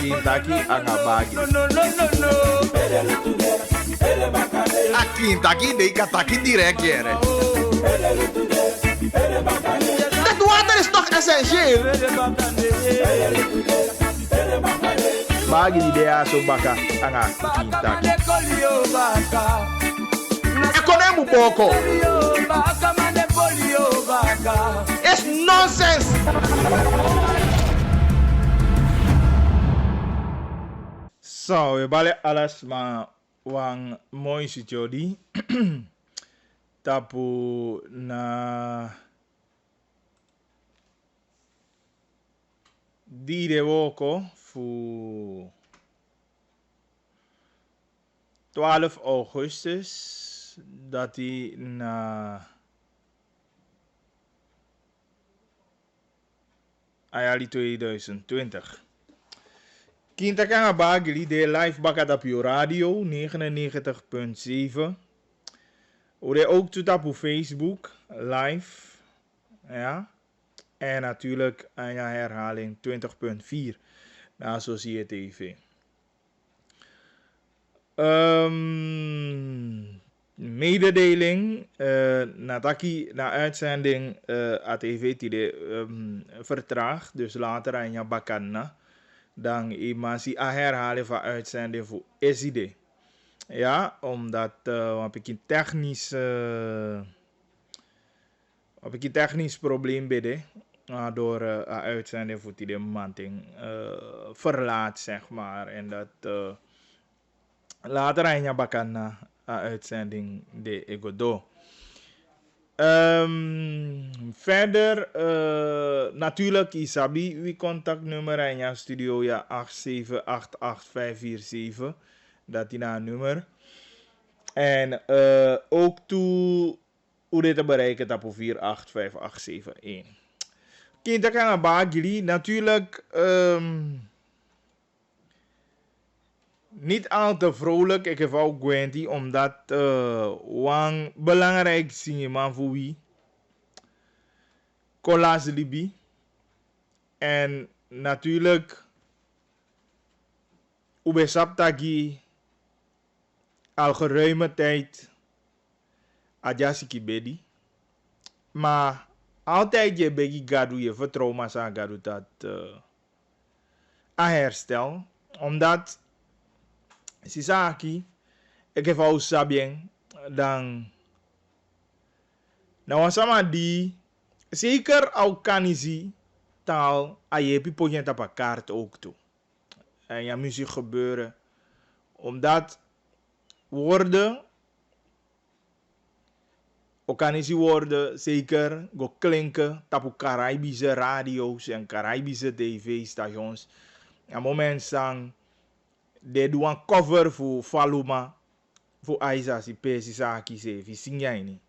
Kintaki angabagi. A Kintaki dei kataki direct jere. Dat water is toch essentieel? Bagi di dea so baka anga Kintaki. Ekonemu boko. It's nonsense. So, we bale alles ma wang mooi jodi. Tapu na dire woko fu 12 augustus dat hij na ayali 2020. Kinta kanga bagili de live bakat op je radio 99.7. Ode ook tot op Facebook live. Ja. En natuurlijk aan je herhaling 20.4 na Associate TV. Mededeling nataki na uitzending ATV tide vertraagd, dus later aan je bakanna. Dan masih herhalen van uitzending voor SID. Ja, omdat een technisch probleem bede. Door uitzending voor die manting verlaat, zeg maar. En dat later aan je bakan uitzending de Egodo. Verder, natuurlijk Isabi, wie contactnummer in je studio ja 8788547. Dat is een nummer. En ook toe hoe dit te bereiken op 485871. Kinta kan bagili natuurlijk niet al te vrolijk. Ik heb ook Gwenty omdat wang belangrijk zien man voor wie Colas Libi. En natuurlijk Ubesaptagi al geruime tijd Adjasiki Bedi. Maar altijd je begi gadu je vertrouwen sa gadu dat a herstel. Omdat Sisaki ik heb al sabien dan nou sama die zeker al kanisi taal ayepi pogjen tapa kaart ook toe. En ja muziek gebeuren omdat woorden Okanisi woorden zeker go klinken tapu Caribische radio's en Caribische tv-stations. En moment sang de doen een cover voor Faluma voor Aiza si pesi saki se vi singaini.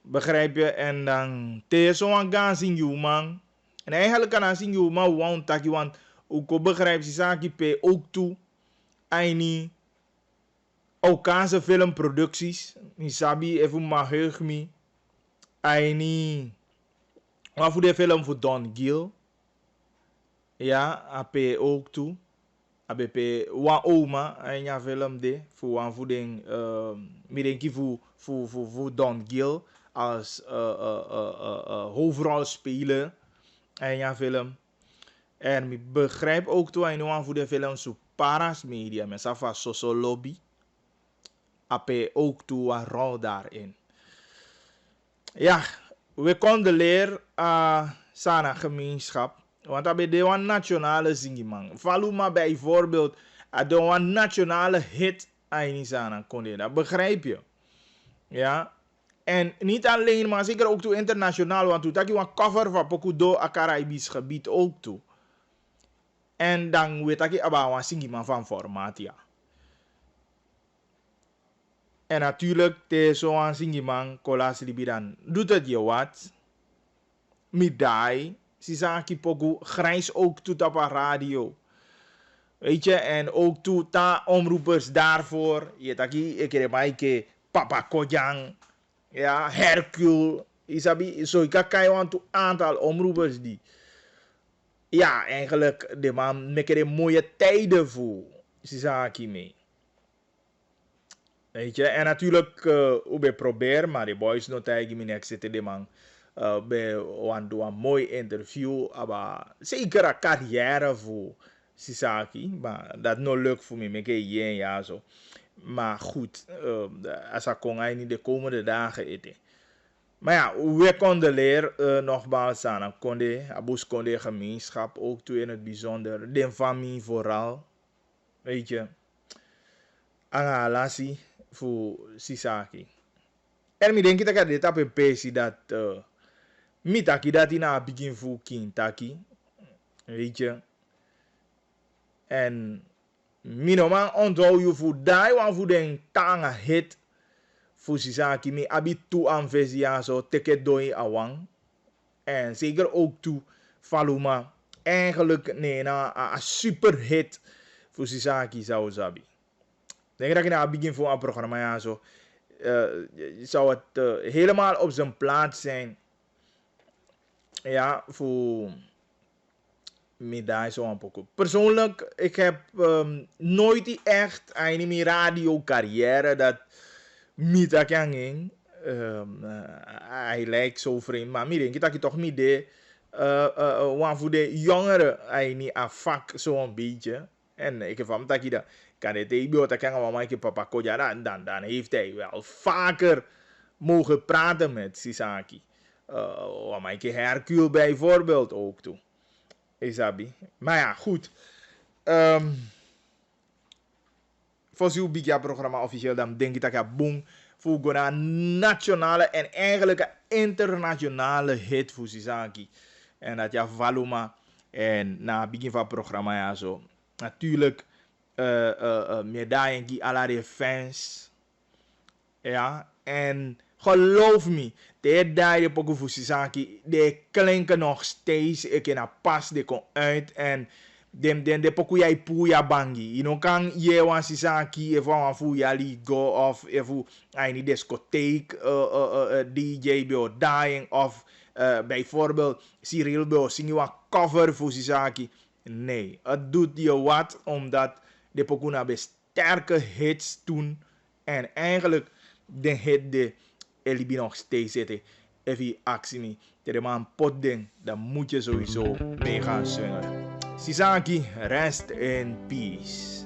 Begrijp je? En dan te zo aan gaan zien je man. En eigenlijk kan aan zien je man want taki want ook begrijp si saki pe ook toe aini ook kanse filmproducties. Nisabi even maar heug me. Aini wat voor de film voor Don Gill. Ja, AP ook toe. ABP wa oma en ja film de voor wan voeding middenki voor Don Gill als hoofdrolspeler en ja film. En ik begrijp ook toe en wan voor de film zo Paras Media met safa Soso Lobby. AP ook toe een rol daarin. Ja, we konden leren sana gemeenschap. Want dat is een nationale zingman. Faluma bijvoorbeeld, dat een nationale hit aan sana kon dat begrijp je. Ja. En niet alleen, maar zeker ook toe internationaal. Want toen dat je een cover van Pokudo a Caribisch gebied ook toe. En dan weet ik about een zingman van formaat, ja. En natuurlijk, te zo'n zingiman, Colas Libidan, doet het je wat? Midai, Sisaki Poku, grijs ook toe op een radio. Weet je, en ook toe ta omroepers daarvoor. Je taki, ik heb een Papa Kojang, ja, Hercule, Isabi, zo ik kan je een aantal omroepers die. ja, eigenlijk de man met de mooie tijden voor. Sisaki mee. Weet je, en natuurlijk, we proberen, maar de boys nog tegen me nek zitten, de man. Bij een mooi interview, maar zeker een carrière voor Sisaki, maar dat nog lukt voor me, ja zo. Maar goed, als ik kon niet de komende dagen eten. Maar ja, we konden leren, nogmaals aan, abus konden gemeenschap, ook toe in het bijzonder, de familie vooral, weet je, aan relatie voor Sisaki. En ik denk dat ik dit op een PC dat, mitaki dat in een begin voor Kintaki, weet je, en minoman onthoud je voor die, want voor de tanga hit, voor Sisaki, me abitu aan vesia zo teke doi awang. En zeker ook toe Faluma. Eigenlijk nee, een super hit voor Sisaki zou zabi. Denk dat ik na het begin van een programma ja, zo, zou het helemaal op zijn plaats zijn. Ja, voor medaille zo een poco. Persoonlijk, ik heb nooit echt een radio carrière dat Mita kan ging. Hij lijkt zo vreemd, maar ik denk dat je toch niet de want voor de jongeren hij niet afvak zo'n beetje. En ik heb van dat je dat kan het even dat kan maar mijn papa koja dan heeft hij wel vaker mogen praten met Sisaki. Want mijn Hercule bijvoorbeeld ook toe. Isabi. Maar ja, goed. Voor zo'n big programma officieel, dan denk ik dat je boom voor een nationale en eigenlijk een internationale hit voor Sisaki. En dat je Valuma en na het begin van het programma ja zo. Natuurlijk medaille die alle de fans. Ja, en geloof me, de dagen pokoe voor Sisaki, de klinken nog steeds, ik in een pas, de kon uit en de pokoe jij puya bangi. Je kan je wan Sisaki, even wan fu jali go of even een discotheek, DJ bio dying of bijvoorbeeld Cyril bio zingen een cover voor Sisaki. Nee, het doet je wat omdat de pokoe na sterke hits doen en eigenlijk de hit de Elibi nog steeds zitten. Even actie me. De man pot ding. Dan moet je sowieso mee gaan swingen. Sisaki, rest in peace.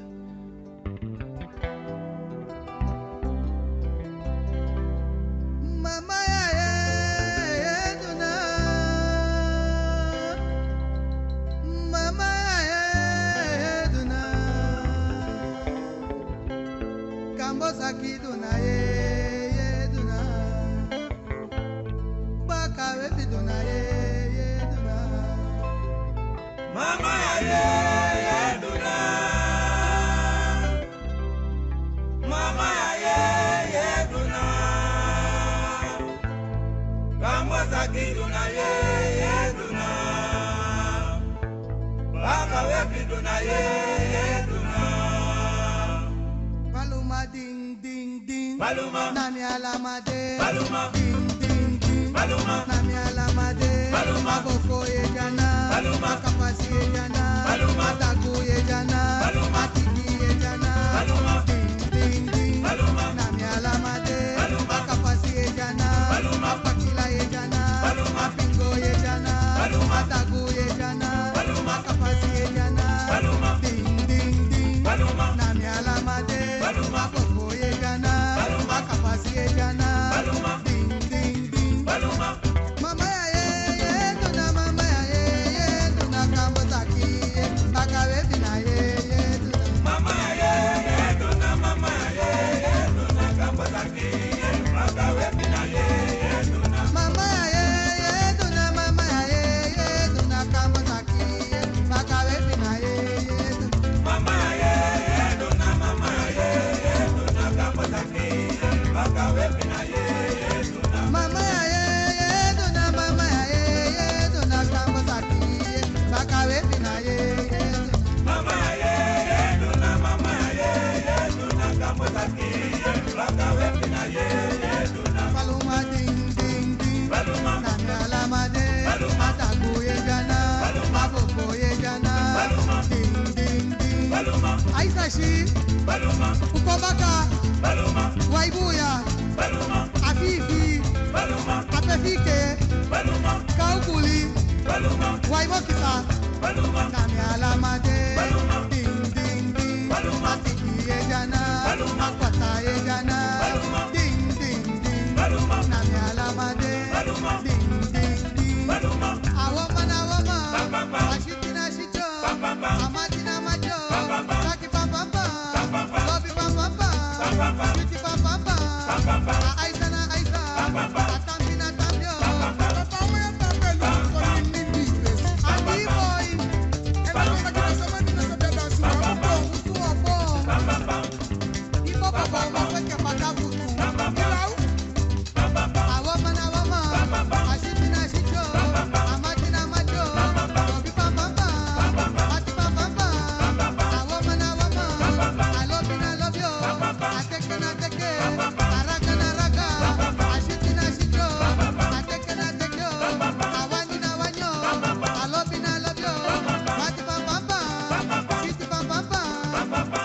Paluma ding ding ding, Paluma, nami alamade, Paluma, ding ding ding, Paluma, nami alamade, Paluma, boko ye jana, Paluma, kapasi ye jana, Paluma, taku ye jana, Paluma, tiki ye jana, Paluma, ding ding ding, Paluma, nami alamade, Paluma, kapasi ye jana, Paluma, pakila ye jana, Paluma, bingo ye jana, Paluma, taku ye jana, Paluma, kapasi ye jana, Paluma, ding ding ding, Paluma, nami alamade, Paluma, boko ye jana, Paluma, kapasi ye jana, Paluma, ding ding ding. Paluma, Mama ya ye, tuna mama ya ye, tuna kambo taki, bakawe bina Aisashi, Ukobaka, Waibuya, Afifi, Apefike, Kaukuli, Waibokita, Nami Alamade, Ding Ding Ding, Atiki Ejana, Akwata Ejana, Ding Ding Ding, Nami Alamade, Ding Ding Ding, Awama, Ashitina Shicho, Amatina Macho, Taki Papa, Lobi Papa, Beauty Papa, Aisana Aisa, Atampina Tapio, Adi Boy, Ipo Papa, Mafeke Patabutu, Awama, Ashitina Shicho, Amatina Macho, Lobi Papa, Ati Papa, Awama, I love you, Ateke, Araka, Ashitina Shicho, Ateke, Awani, I love you, Mati Papa, Kiti Papa,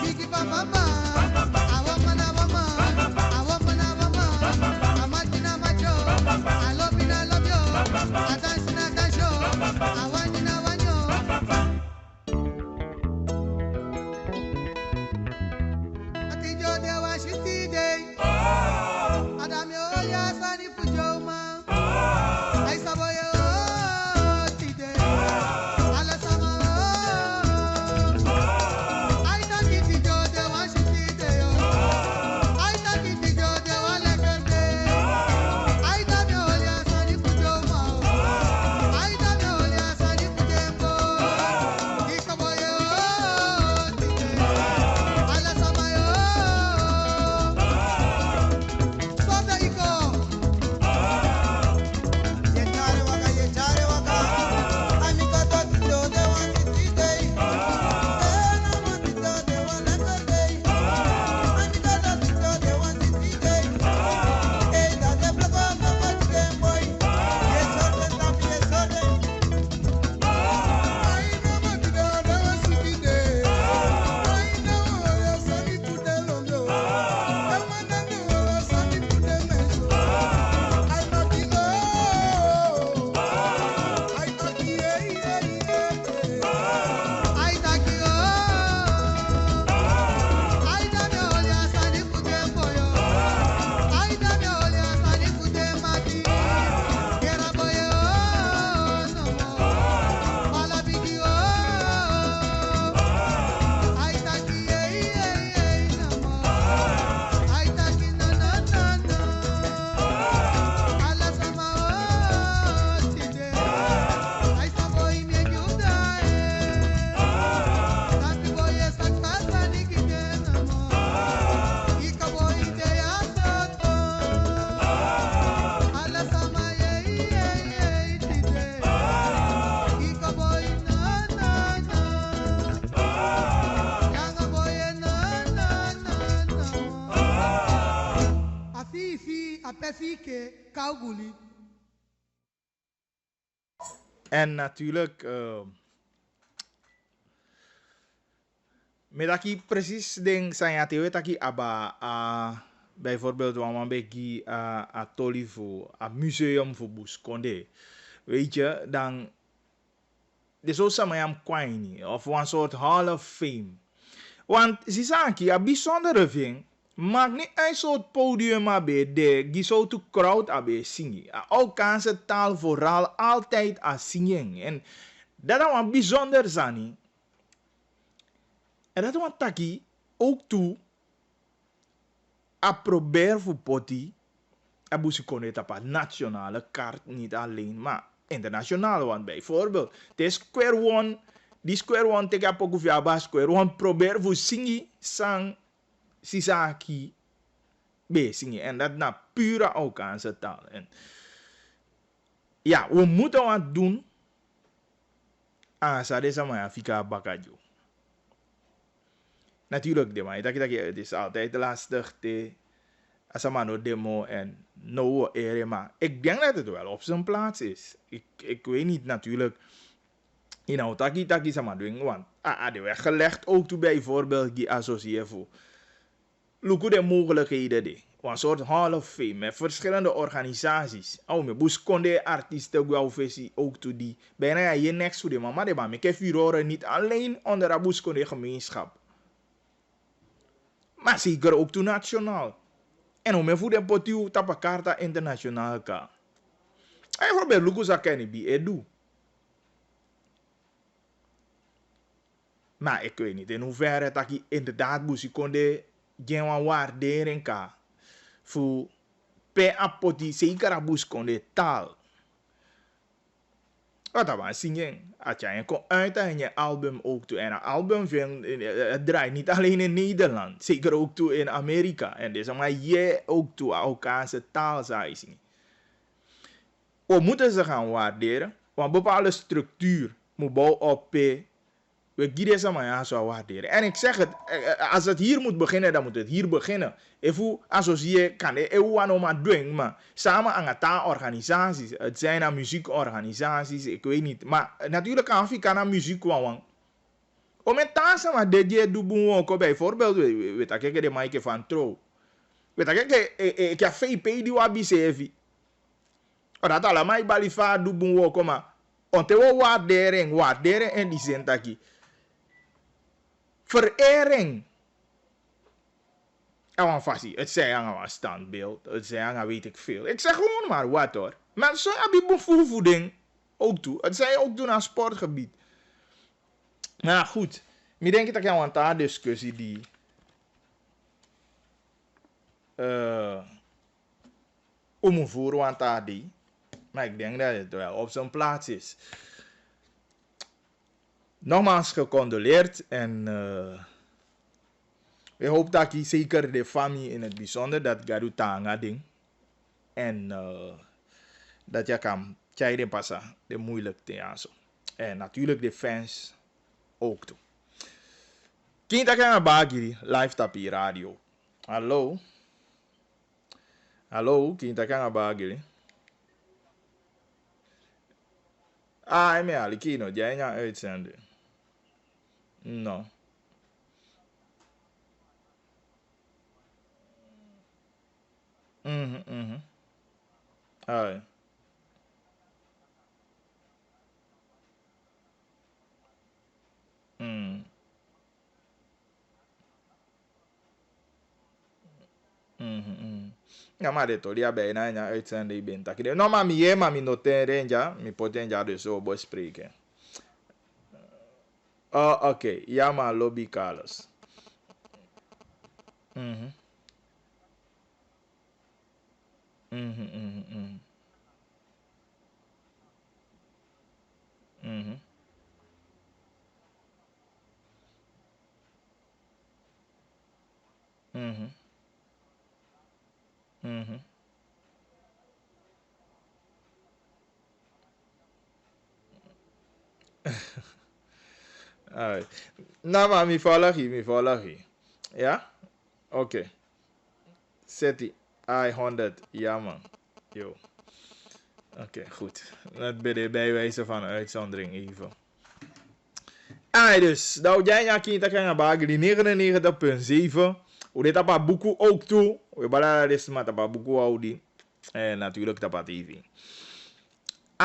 Kiki Papa, Awama, Amatina Macho, I love you, Atansina Tasho, Awani, Atijo de Washington Day, Adam Yolia Sani Pujoma, I Saboyo Tide, Alasama, I don't get the joy de Washington Day, I don't get the joy de Walekande, I don't Yolia Sani Pujoma, I don't Yolia Sani Pujembo, Ikaboyo Tide, Alasama. Sobe iko, yechare waka, amika totito de wansitite, na matito de walekande, amika totito de wansitite, da de plako mama chemboy, yesode tapi yesode, na matito de wansitite, na yesoni pudelondo, elmanando yesoni pudemeso. Afifi, Apefike, Kauguli. En natuurlijk, met aki precies ding zijn ja tewe taki aba bijvoorbeeld wanneer beki a toli voor a museum voor Buskonde, weet je, dan de zo samen kwaini of een soort Hall of Fame. Want ze zeggen een bijzondere ding. Maak niet een soort podium abe de giso to crowd abe zingen. Ook kan ze taal vooral altijd a zingen. En dat is een bijzonder zani. En dat is een taki ook toe a probeer voor poti. Abusi kon op een nationale kaart niet alleen, maar internationale. Want bijvoorbeeld, de Square One, die Square One tegen Apokufia Square One probeer voor zingen sang Sisaki bezingen. En dat na pure Aukaanse taal. En ja, we moeten wat doen. Sa desa maya fika bakajo. Natuurlijk, het is altijd lastig te asamano demo en no ere, maar ik denk dat het wel op zijn plaats is. Ik weet niet natuurlijk In nou taki sama doen, want de weg gelegd ook toe bijvoorbeeld die associeer voor. Luku de mogelijkheden de. Een soort Hall of Fame met verschillende organisaties. Me bus konde artiesten guavesi ook toe die. Bijna je niks voor de mama de man. Ik heb vier niet alleen onder de bus konde gemeenschap. Maar zeker ook toe nationaal. En hoe me voor de potiu tapakarta internationaal ka. Bijvoorbeeld Luku zakeni bi edu. Maar ik weet niet in hoeverre dat ik inderdaad moest konde geen waardering ka voor per apoti zeker abus konde taal. Wat dat was zingen. Als je kon uit in je album ook toe. En een album het draait niet alleen in Nederland. Zeker ook toe in Amerika. En dus maar je ook toe Aukaanse taal zou zien. We moeten ze gaan waarderen. Want bepaalde structuur moet bouwen op we gieden ze maar ja zo waarderen. En ik zeg het, als het hier moet beginnen, dan moet het hier beginnen. If associeer kan maar doen, maar samen aan het organisaties. Het zijn aan muziekorganisaties, ik weet niet. Maar natuurlijk kan Afrika naar muziek kwam. Om het taal maar dit je doet ook bijvoorbeeld, weet ik de Mike van Tro. Weet ik heb VP die wabi sevi. Dat allemaal balifa doet ook maar. Ontewo waardering en die zin taki. Verering. En fassie, het zijn aan een standbeeld, het zijn aan weet ik veel. Ik zeg gewoon maar wat hoor. Maar zo heb je bevoeding ook toe. Het zijn ook doen aan sportgebied. Maar goed, ik denk dat ik aan een discussie die om voor aan ta die. Maar ik denk dat het wel op zijn plaats is. Nogmaals gecondoleerd en we hopen dat je zeker de familie in het bijzonder dat Gadu Tanga ding. En dat je kan tijden passen, de moeilijk te zo. En natuurlijk de fans ook toe. Kinta kan bagiri live tapi radio. Hallo. Hallo, kinta kan bagiri. Ik ben Alikino, jij gaat uitzenden. No. Ai. Ja, maar dit hoor, bijna een uitzending je bent. No, maar mi noteren ja, mi poten ja dus zo bespreken. Oh, oké. Ja, maar lobby Carlos. Mhm. Mhm, mhm, mhm. Mhm. Mhm. Mhm. Alright. Nou, maar mi volg je. Ja? Oké. Zet die I100. Ja, man. Yo. Oké, goed. Dat ben de bijwijze van uitzondering even. Dus, nou jij ja kind dat kan bagen die 99.7. Hoe dit apa buku ook toe. We ballen dus maar apa buku audi. En natuurlijk tapa TV. 8788547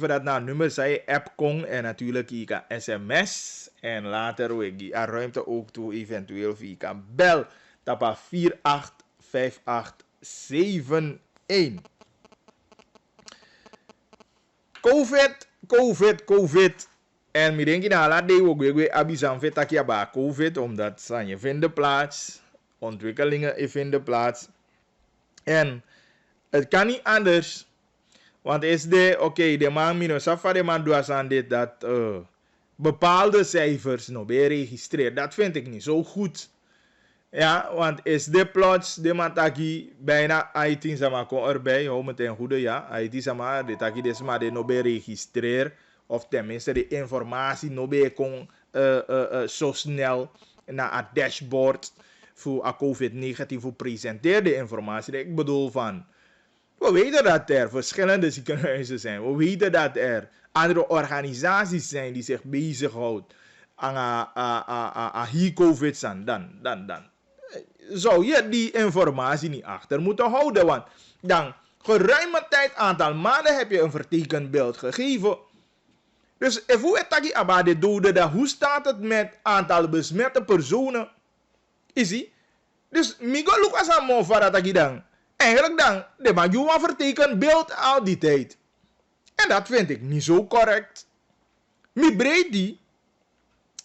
dat naar nummer zei app kon en natuurlijk je kan sms en later we die ruimte ook toe eventueel via kan bel tapa 485871. COVID. En mi denk je nou laat de ook weer abizan vet takia ba COVID omdat zijn je vinden plaats, ontwikkelingen vinden plaats en het kan niet anders. Want is de man minus safari man doet aan dit dat bepaalde cijfers nog bij registreert. Dat vind ik niet zo goed. Ja, want is de plots de mataki bijna IT sama kon erbij. Hou meteen goede ja. IT sama de taki des maar de nog bij registreer. Of tenminste de informatie nog bij kon zo snel naar het dashboard voor COVID-19 voor presenteer de informatie. Ik bedoel van We weten dat er verschillende ziekenhuizen zijn. We weten dat er andere organisaties zijn die zich bezighouden aan hier COVID dan. Zou je die informatie niet achter moeten houden, want dan geruime tijd, aantal maanden heb je een vertekend beeld gegeven. Dus if we het about de doden, hoe staat het met aantal besmette personen? Is ie? Dus migo lukas aan mo voor dat dan. Eigenlijk dan, de man je een vertekend beeld al die tijd. En dat vind ik niet zo correct. Mi breed die,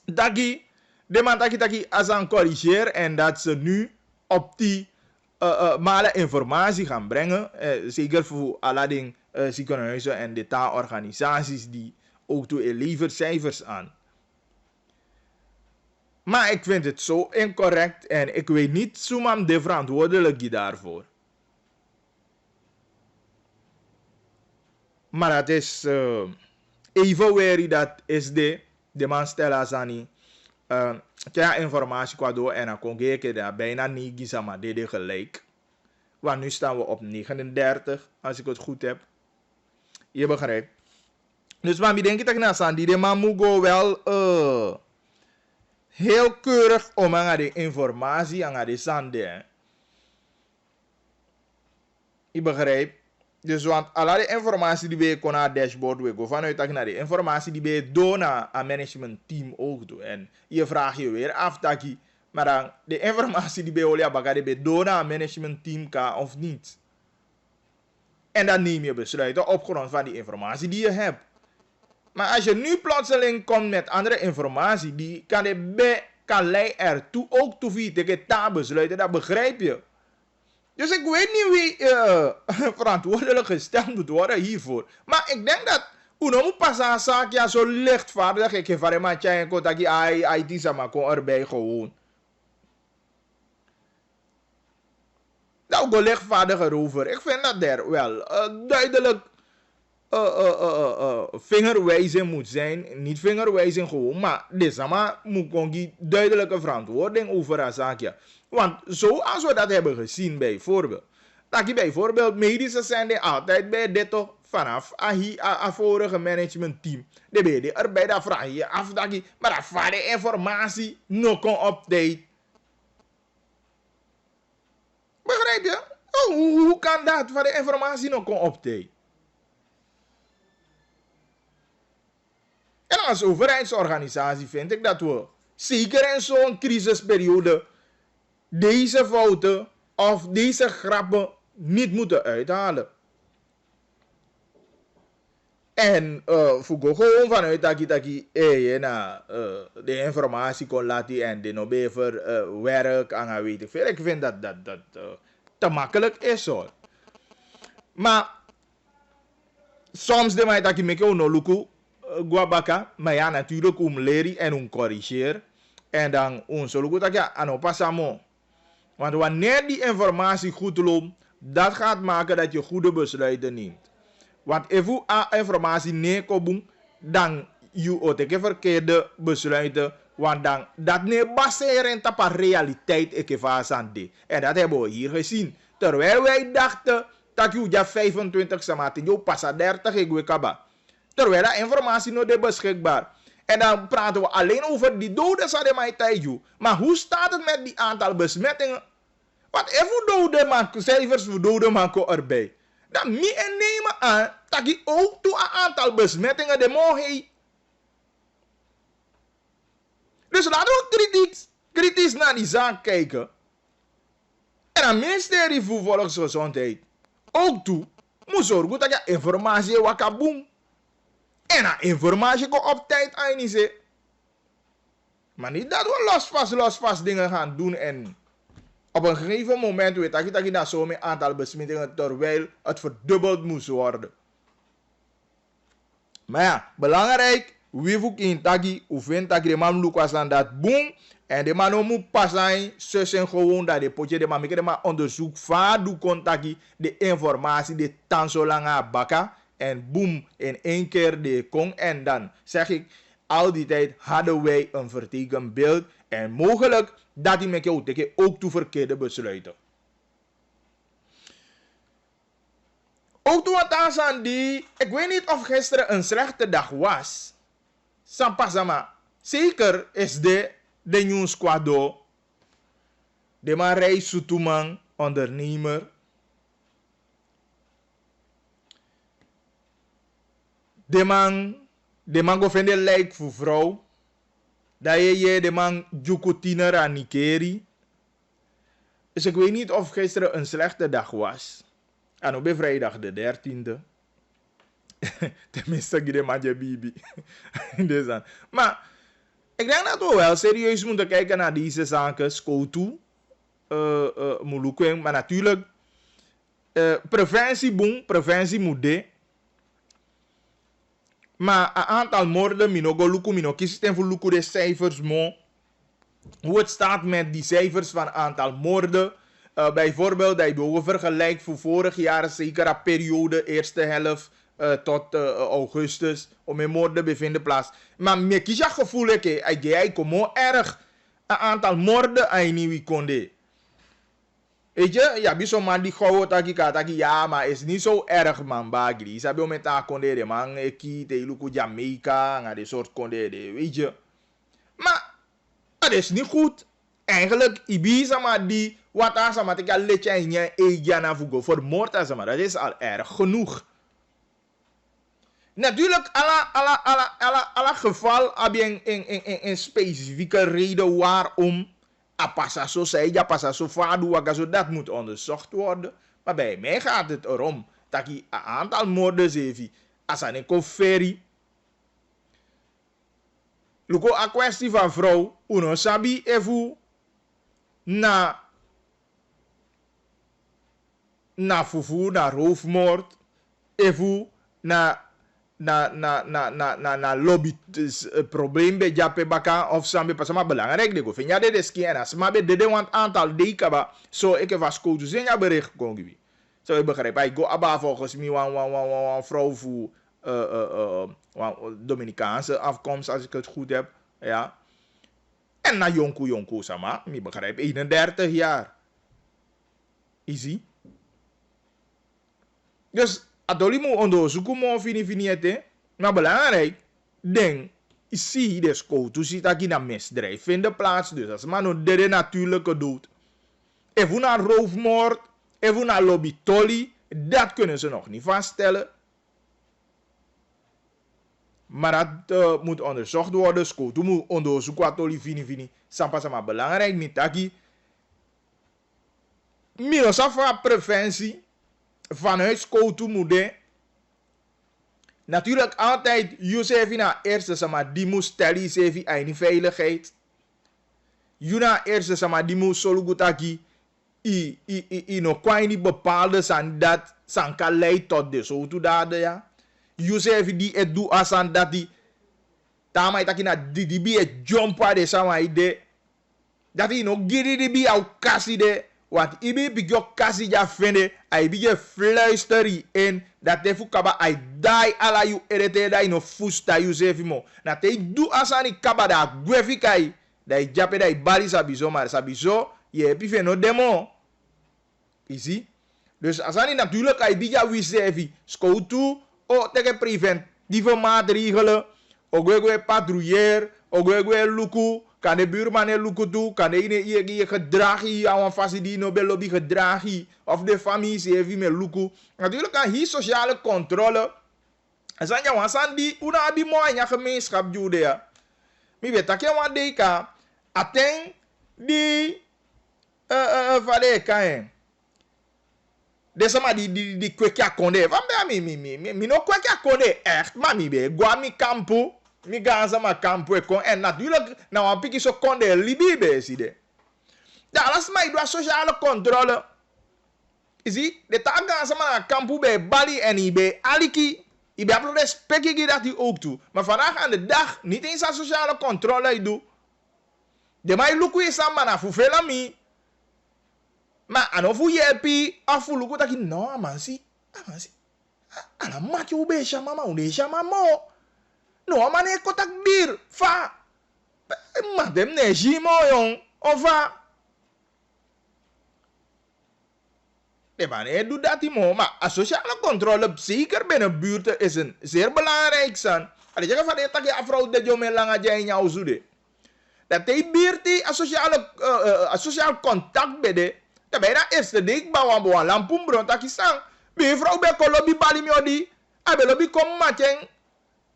dagi, de man taki als aan corrigeer en dat ze nu op die male informatie gaan brengen. Zeker voor alle ziekenhuizen en de taalorganisaties die ook toe levert cijfers aan. Maar ik vind het zo incorrect en ik weet niet zomaar de verantwoordelijke daarvoor. Maar dat is even weer dat is de man stellen aan kijk informatie qua door en dan kon ik daar bijna niet gisa maar dit gelijk. Want nu staan we op 39 als ik het goed heb. Je begrijpt. Dus maar denk ik dat ik naar die man moet go wel heel keurig om aan de informatie aan de zanden. Je begrijpt. Dus want alle informatie die we kon naar dashboard we go vanuit dat naar de informatie die we doen naar een management team ook doen. En je vraagt je weer af dat je, maar dan de informatie die we olia baga die we doen naar een management team kan of niet. En dan neem je besluiten op grond van die informatie die je hebt. Maar als je nu plotseling komt met andere informatie, die kan leiden ertoe ook toe via tegen taal besluiten, dat begrijp je. Dus ik weet niet wie verantwoordelijk gesteld moet worden hiervoor. Maar ik denk dat uno moet pas aan zaakje zo lichtvaardig. Ik heb van een en dat je IT sama kon erbij gewoon. Nou, go lichtvaardiger over. Ik vind dat er wel duidelijk vingerwijzing moet zijn. Niet vingerwijzing gewoon, maar dit sama moet gewoon duidelijke verantwoording over een zaakje. Want zoals we dat hebben gezien bijvoorbeeld. Dat je bijvoorbeeld medische zijn die altijd bij dit toch vanaf een vorige managementteam. De ben je erbij, dat vraag je af dat je, maar dat van de informatie nog kon update. Begrijp je? Oh, hoe kan dat van de informatie nog kon update? En als overheidsorganisatie vind ik dat we zeker in zo'n crisisperiode deze fouten of deze grappen niet moeten uithalen. En voor gewoon vanuit dat de informatie kon laten en de nobever werk aan weet ik veel. Ik vind dat te makkelijk is hoor. Maar soms de mij dat je me kan lukken guabaka, maar ja natuurlijk leren en corrigeren en dan ons lukken dat ja aan oppassen. Want wanneer die informatie goed loopt, dat gaat maken dat je goede besluiten neemt. Want als je informatie neerkomt, dan je ook verkeerde besluiten. Want dan dat niet baseren op een realiteit. En dat hebben we hier gezien. Terwijl wij dachten dat je 25 samaten, je passa 30 ik kaba. Terwijl dat informatie nog is beschikbaar. En dan praten we alleen over die doden. Maar hoe staat het met die aantal besmettingen? Want even doden cijfers voor doden maken erbij. Dan nemen aan dat je ook toe een aantal besmettingen de mogen. Dus laten we kritisch naar die zaak kijken. En het ministerie voor Volksgezondheid ook toe moet zorgen dat je informatie wakaboom. En dat informatie kan op tijd eindigen. Maar niet dat we losvast dingen gaan doen en op een gegeven moment weet dat je dat zo'n aantal besmettingen terwijl het verdubbeld moest worden. Maar ja, belangrijk, wie voelt in tagi, hoe vindt dat de man Lucas aan dat boom en de man moet pas zijn, zussen gewoon dat de potje de man make de man onderzoek vaar doe contacti de informatie de tan zo lang bakka en boom in één keer de kong en dan zeg ik al die tijd hadden wij een vertekend beeld en mogelijk dat die met ook toe verkeerde besluiten. Ook toen het aan die, ik weet niet of gisteren een slechte dag was. Sampasama, zeker is de nieuw squado. De man reis sutuman, ondernemer. De man go vinden lijk voor vrouw. Dat je de man jukutiner aan Nikeri. Dus ik weet niet of gisteren een slechte dag was. En op vrijdag de 13e. Tenminste, ik de man bibi. Maar ik denk dat we wel serieus moeten kijken naar deze zaken. Skotu. Molukweng. Maar natuurlijk. Preventie boem. Preventie moet de. Maar een aantal moorden, minogo luku, mino kiezen voor luku de cijfers, mo. Hoe het staat met die cijfers van een aantal moorden. Bijvoorbeeld, dat je vergelijkt voor vorig jaar, zeker een periode, eerste helft tot augustus, om in moorden bevinden plaats. Maar me kies je gevoel, ik kom erg een aantal moorden aan je nieuwe konde. Weet je, ja, bijzonder die gauw taki, ja, maar is niet zo erg, man, bagri. Sabi om met haar konde, de man, eki, te iluku Jamaica, en die soort konde, weet je. Maar, dat is niet goed. Eigenlijk, Ibiza, maar die, wat aan sama, te kan letje en je eegja vugo, voor moord aan sama, dat is al erg genoeg. Natuurlijk, alle geval heb je een specifieke reden waarom apasa zo zei, ja, pasa zo vaadu, dat moet onderzocht worden. Maar bij mij gaat het erom dat je een aantal moorden zevi, als een kofferie. Luko a kwestie van vrouw, uno sabi evu na fufu, na roofmoord, evu na lobby probleem bij Jape Baka of Sambe Pasama belangrijk. Ik vind ja, dit is geen as. Maar bij dit want aantal dekaba. Zo ik was koos zijn ja bericht kon. Zo ik begrijp. Ik go aba volgens mij een vrouw voor Dominicaanse afkomst als ik het goed heb. Ja. En na jonku sama. Ik begrijp 31 jaar. Easy. Dus atoli moet onderzoeken mo fini ete. Maar belangrijk, denk, zie de skotu ziet dat je een misdrijf vindt plaats. Dus als man een derde natuurlijke dood. Even naar roofmoord, even naar lobbytolly, dat kunnen ze nog niet vaststellen. Maar dat moet onderzocht worden. Skotu moet onderzoeken wat tolly fini. Sampasama belangrijk niet dat je. Mirosafa preventie. Vanuit skotu moet de. Natuurlijk altijd, Josefi na eerste sama, die moet stellen, Josefi aan veiligheid. Juna eerste sama, die moet solugutaki, no kwai niet bepaalde san dat san kan leiden tot de zo toe dade ja. Josefi die het doet asan dat die, tamai taki na die bi het jumpa de sama ide, dat die no giri die bi au kasi de. Want ibi bigyo kasi ja vende, ai bigyo fluisteri in, dat te fukaba ai dai ala yu erete da ino fusta yu zefimo. Na te du asani kaba da gwefi kai, da i jape da i bari sabizo, maar sabizo, je epi feno demo. Easy. Dus asani natuurlijk ai bigya wisefi, skoutu, o teke preventieve maatregelen, ogwegwe patrouiller, ogwegwe luku, kan de buurman een luku toe, kan de ene je gedrag hier, aan een fasie die no lobby gedrag hier, of de familie ze heeft met luku. Natuurlijk kan hier sociale controle. En zijn jou aan die, hoe dan die mooi in je gemeenschap jude ja. Mi weet dat je wat deka, ateng die, vale kan. Desa ma die kwekja konde, van bij mi no kwekja konde echt, maar mi be gwa mi kampu. Mi ganza ma kampu kon en natuurlijk nou een pikje zo kon de libi bezig. Ja, alles maar door sociale controle. Zie, de taak ganza ma kampu bij Bali en ibe aliki. Ibe heb respect dat hij ook toe. Maar vandaag aan de dag niet eens aan sociale controle doe. De mij luku is aan mana fufela mi. Maar anofu yepi afu luku dat no amansi. Ala maki ube shama ube shama mo. No, man, ik kontak bier. Va. Maar dem ne jimo, jong. Of va. De man, doet dat niet, maar sociale controle, zeker binnen buurten, is een zeer belangrijk zijn. Als je van dat je afrouw dat je met lange jij in jouw zoede. Dat hij buurt die sociaal contact bij de, dan ben je dat eerste ding, maar we gaan lampen bron, dat is dan. Buurvrouw bij kolobi balimjodi, abe lobby kom mateng.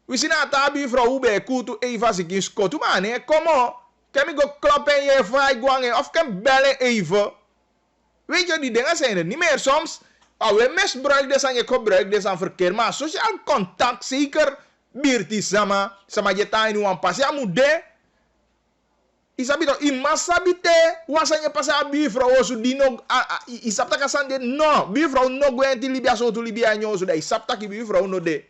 We zien dat daar buurvrouw bij kutu even zich in skotu, man, hè, kom on. Kan ik go kloppen je vrij guangen, of kan bellen even. Weet je, die dingen zijn er niet meer. Soms, we misbruiken dit en je gebruikt dit aan verkeer. Maar sociaal contact, zeker, birti sama je taai nu aan pas. Ja, moet de. Isabi toch, imasabite, wasan je pas aan buurvrouw, zo die nog, isap tak asan de, no, buurvrouw nog gwen ti Libya zo to Libya nyo, zo dat isap tak die buurvrouw no de.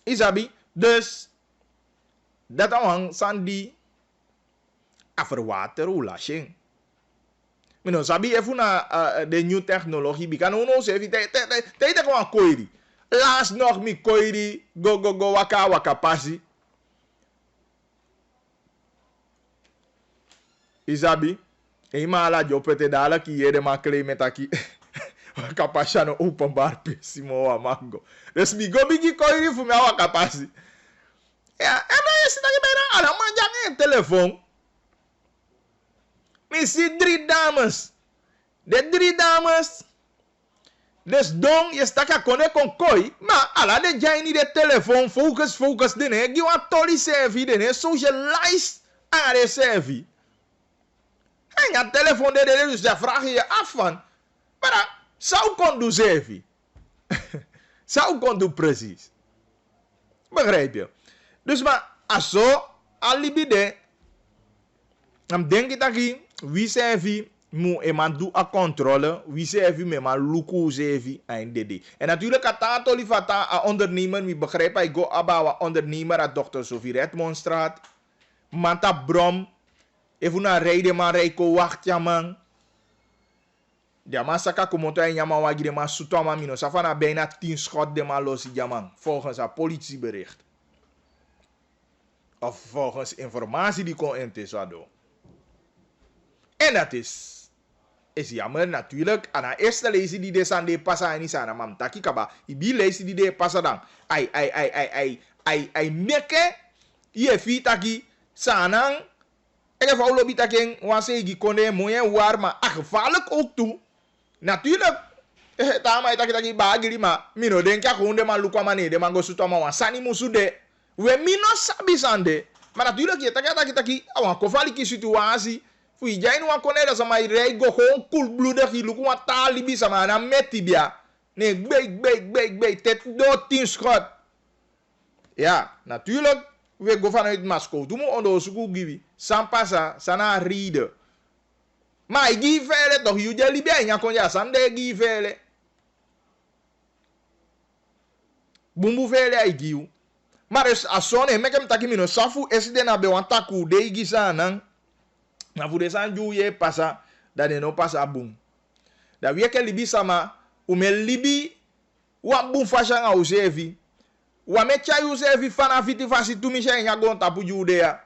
Isabi, dus, dat aan sandi aferwater u lashing. Mino sabi even na de new technologie bikan uno se vi te gewoon koiri. Laas nog mi koiri go waka pasi. Isabi, ema la jopete dala ki yede makle metaki. Waka pasi no openbaar pesimo amango. Dus mi go bigi koiri fu mi waka pasi. Ja, en dan is het bijna allemaal jangen telefoon. Ik zie 3 dames. De 3 dames. Dus dan je stak kon koi. Maar alla de jangen niet de telefoon. Focus. Dene. Je wat tolly servi. Dene. Socialize aan de servi. En je telefoon de dus daar vraag je je af van. Maar dat zou kon doen servi. Zou kon doen precies. Begrijp je? Dus maar, aso, alibide, dan denk ik dat je, wie servi, moet iemand doen a controle, wie servi, met maar luku servi, en dit. En natuurlijk, at dat olifata, a ondernemer, wie begrijpt, ik go abawa ondernemer, a Dr. Sophie Redmondstraat, manta brom, even naar rijden, maar rijko, wacht, ja man. Ja, maar saka kumoto en yama wagi de man suto ama mino, safana bijna 10 schot de man losi, ja man, volgens een politiebericht. Of volgens informatie die kon in Tesado. En dat is jammer natuurlijk. En de eerste lezen die deze aan de passa en is aan de mam taki kaba. Die lezen die de passa dan. Ai meke. Je fi taki sanang. En even lobby taki wansegi konde moyen war maar gevaarlijk ook toe. Natuurlijk. Tama taki bagiri maar mino denk ik gewoon de man lukwa mane de man go sutama wansani musude. We mino sabi sande. Maar natuurlijk, je taki, awan kofaliki situatie. Fui jij nu aan koneda sama irei go gewoon koelbloedig hier luku wat talibi sama na metibia. Nee, gbei, tet do 10 schot. Ja, natuurlijk, we go vanuit Moskou. Doe me onder suku givi. Sampasa, sana ride. Maar ik geef vele toch, je libia en je kon ja sande geef vele. Bumbu vele ik geef. Maar is asone mekem taki mino safu eside na be wan taku de igisa nan. Na fu de sanju ye pasa da de no pasa bum. Da wieke libi sama u me libi wa bum fasha nga usevi. Wa me cha usevi fana fiti fasi tu mi sha nya gon tapu jude ya.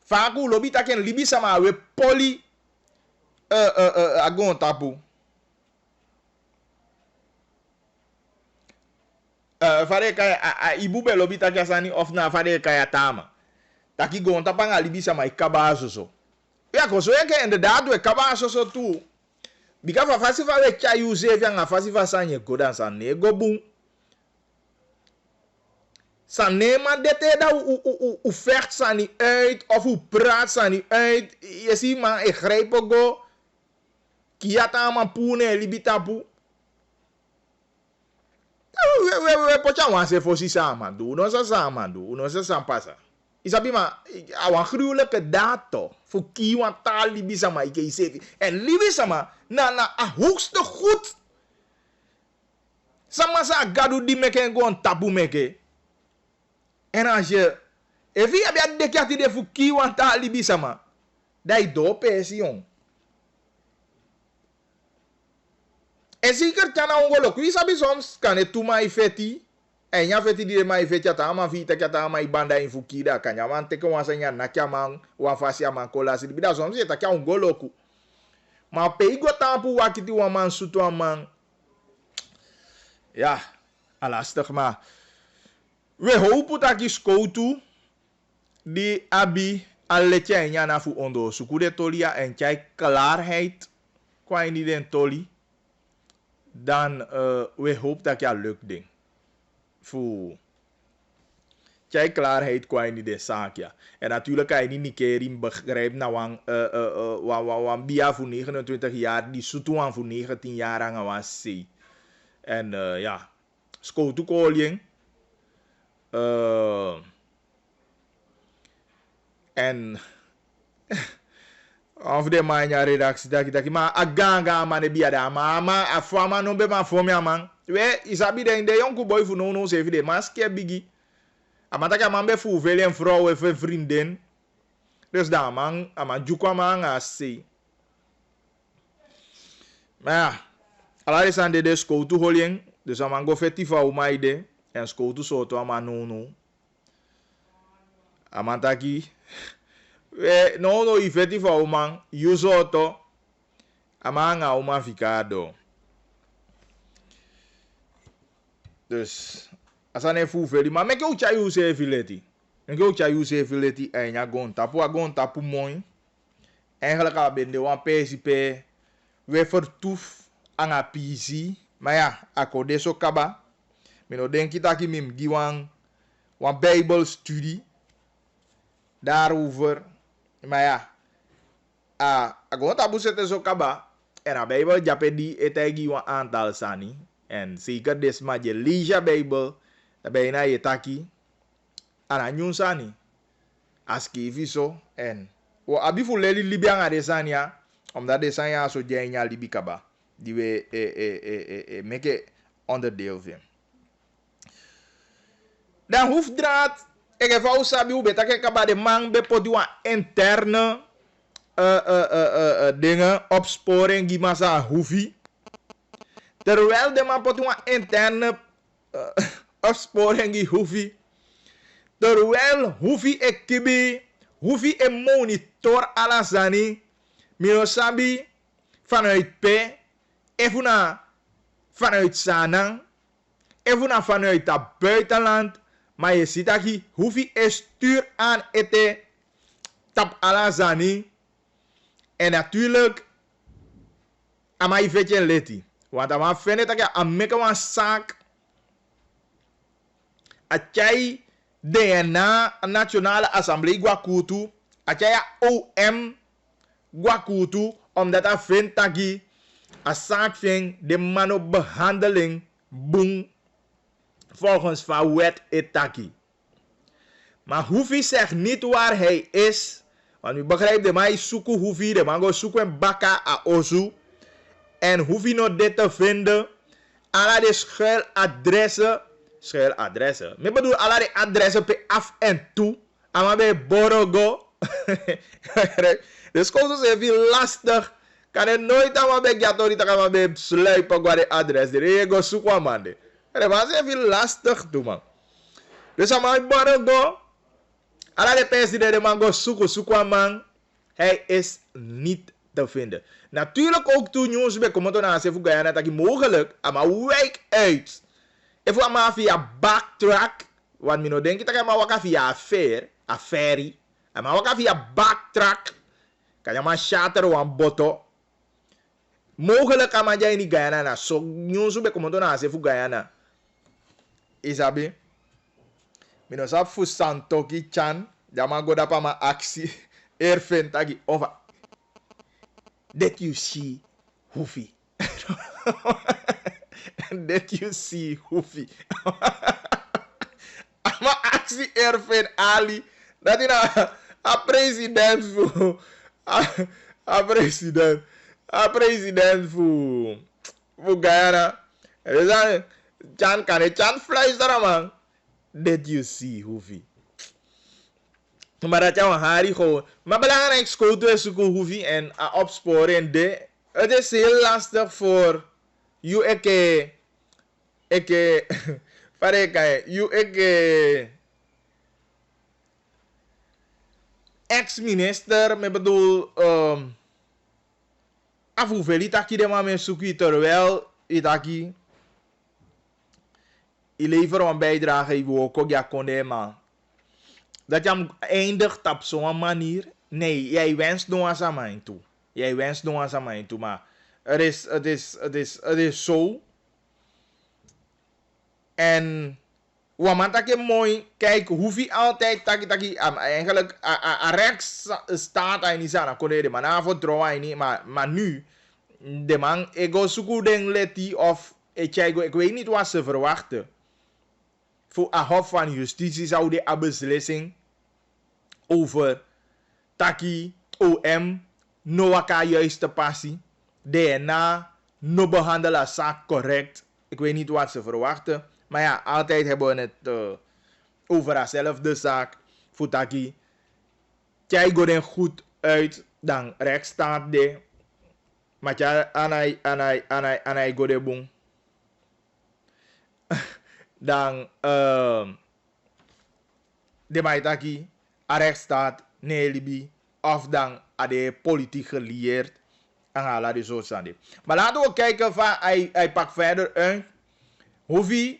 Fa ku lobi taken libi sama we poli agon tapu. Fare kaya ibu be lobi taki asani of na fare kaya tama. Taki go onta panga libi sama ikabazo so. Ja koso yake inderdaad we kabazo so tu. Bika fa fasi fa we cha use vya nga fasi fa sanye godan sa nego bum. Sa nema dete da u vecht sa niet uit of u praat sa niet uit. Je ziet maar ik grijp go. Kiata ma pune libi tapu. We pocha wanse fosi sama do. Uno sa sama do. Uno sa sampasa. Isabi ma awan gruwelijke dato. Voor kiwan taal libi sama ike isevi. En libi sama na a hoogste goed. Sama sa gadu di meke gewoon tapu meke. En als je evi heb je dekati de voor kiwan taal libi sama. Dai do pesi jong. En zeker kan ongolo. Wie sabi soms kan het tuma ifeti. En ja feti di mai fecha ta ma vita kata ma ibanda in fukida kanya man teke wansanya nakia man wan fasia man kola si bida som si ta kya un goloku. Ma peigo tampu wakiti wan man sutu man. Ja, alastig maar. We hopen dat je skoutu die abi alletje en jana fu ondo sukude tolia en chai klaarheid kwa in die toli. Dan we hopen dat je lukt ding. Fu chai klaarheid kwa in die zaak ja. En natuurlijk kan je niet keer begrijpen na wan bia voor 29 jaar die sutuan voor 19 jaar aan was see. En ja, skoutu koling. En of de manja redactie daki maar aganga man de biada mama afama no be man fomia man we isabi de jonku boy fu no se de maske bigi amata man be fu velen vrouw en vriendin dus daar man ama jukwa man asi maar ala is aan de school tu holien dus aman go festival umaide en school tu soto ama no amantaki no i festival man yusoto amanga uma ficado dus asane fu veli maar meke ucha use fileti meke ucha use fileti en ya gon tapu mooi eigenlijk al ben de wan pesipe we vertoef anga pisi maar ja akode so kaba mino denki taki mim giwan wan Bijbel studie daarover. Maar ja, gewoon tabu zitten zo kaba. En a Bijbel japedi etegi wan aantal sani. En zeker desma je leja Bijbel. Dan ben je na je taki. En a nyun sani. Askivi zo. En wo abifu leli libianga de sania. Omdat de sania zo jenya libi kaba. Die we make onderdeel van. Dan hoefdraad. Ik heb al sabi hoe beter kaba de man be podi wan interne dingen opsporing die masa hoefi. Terwijl de man podi wan interne opsporing die hoefi. Terwijl hoefi e kibi, hoefi e monitor alasani. Mino sabi vanuit P, evuna vanuit Sanang, evuna vanuit het buitenland. Maar je ziet dat je hoeveel stuur aan eten tap alazani. En natuurlijk, ama je weet je leti. Want ama vinden dat je ameke wan zaak. Achai DNA Nationale Assemblée Gwakutu. Achai OM Gwakutu. Omdat dat vindt dat je een zaak vindt de mano behandeling boem. Volgens van wet etaki. Maar Hoefi zegt niet waar hij is. Want u begrijpt, de man zoeken Hoefi. De man gaat zoeken baka a ozu. En Hoefi nog dit te vinden. Alla de schuiladressen. Ik bedoel, alla de adressen per af en toe. Maar bij Borogo. Dus koos is even lastig. Kan je nooit aan bij Gatori te gaan bij sluipen qua de adres. Je gaat zoeken man. Dat was even lastig doen man. Dus aan mijn Borogo. Alla de president de man gaat zoeken man. Hij is niet te vinden. Natuurlijk ook toen jongens bij commentaar naar Sefu Guyana dat je mogelijk, maar wijk uit. Even maar via backtrack, want mino denk dat je maar waka via affaire, maar waka via backtrack, kan je maar shatter wan boto. Mogelijk ama jij in Guyana na, so jongens bij commentaar naar Sefu Guyana. Isabi, mino sap fu Santoki Chan, jama goda pa ma actie, erfen tagi over. That you see Hoefi. That you see Hoefi. Maar actie Ervin Ali. Dat is een president voor. Een president voor Guyana. En dan Chan kan het Chan fluisteren man. That you see Hoefi. Maar dat jouw hari gewoon. Maar belangrijk is goed te zoeken Hoefi en opsporen de. Het is heel lastig voor you Parece que ex-minister, me bedoel, af hoeveel itaki de man zoeken, terwijl itaki, je levert een bijdrage, je wil ook ja konde man. Dat je hem eindigt op zo'n manier. Nee, jij wenst nog aan zijn mind toe. Jij wenst nog aan zijn mind toe, maar het is zo. En wat man dat mooi, kijk, hoef je altijd eigenlijk rechts staat hij niet aan, kon je maar na vertrouwen hij niet, maar nu, de man, ik ga zoeken den leti of ik weet niet wat ze verwachten. Voor een hof van justitie zou de beslissing over taki, OM, no waka juiste passie, DNA, no behandelen zaak correct. Ik weet niet wat ze verwachten. Maar ja, altijd hebben we het over dezelfde zaak. Voor taki, jij gaat er goed uit, dan rechtsstaat de. Maar jij anai gaat er boom. Dan de maitaki, rechtsstaat, nee libi, of dan de politiek gelieerd. En ala die zo staan. Maar laten we kijken van, hij pakt verder uit. Hoeveel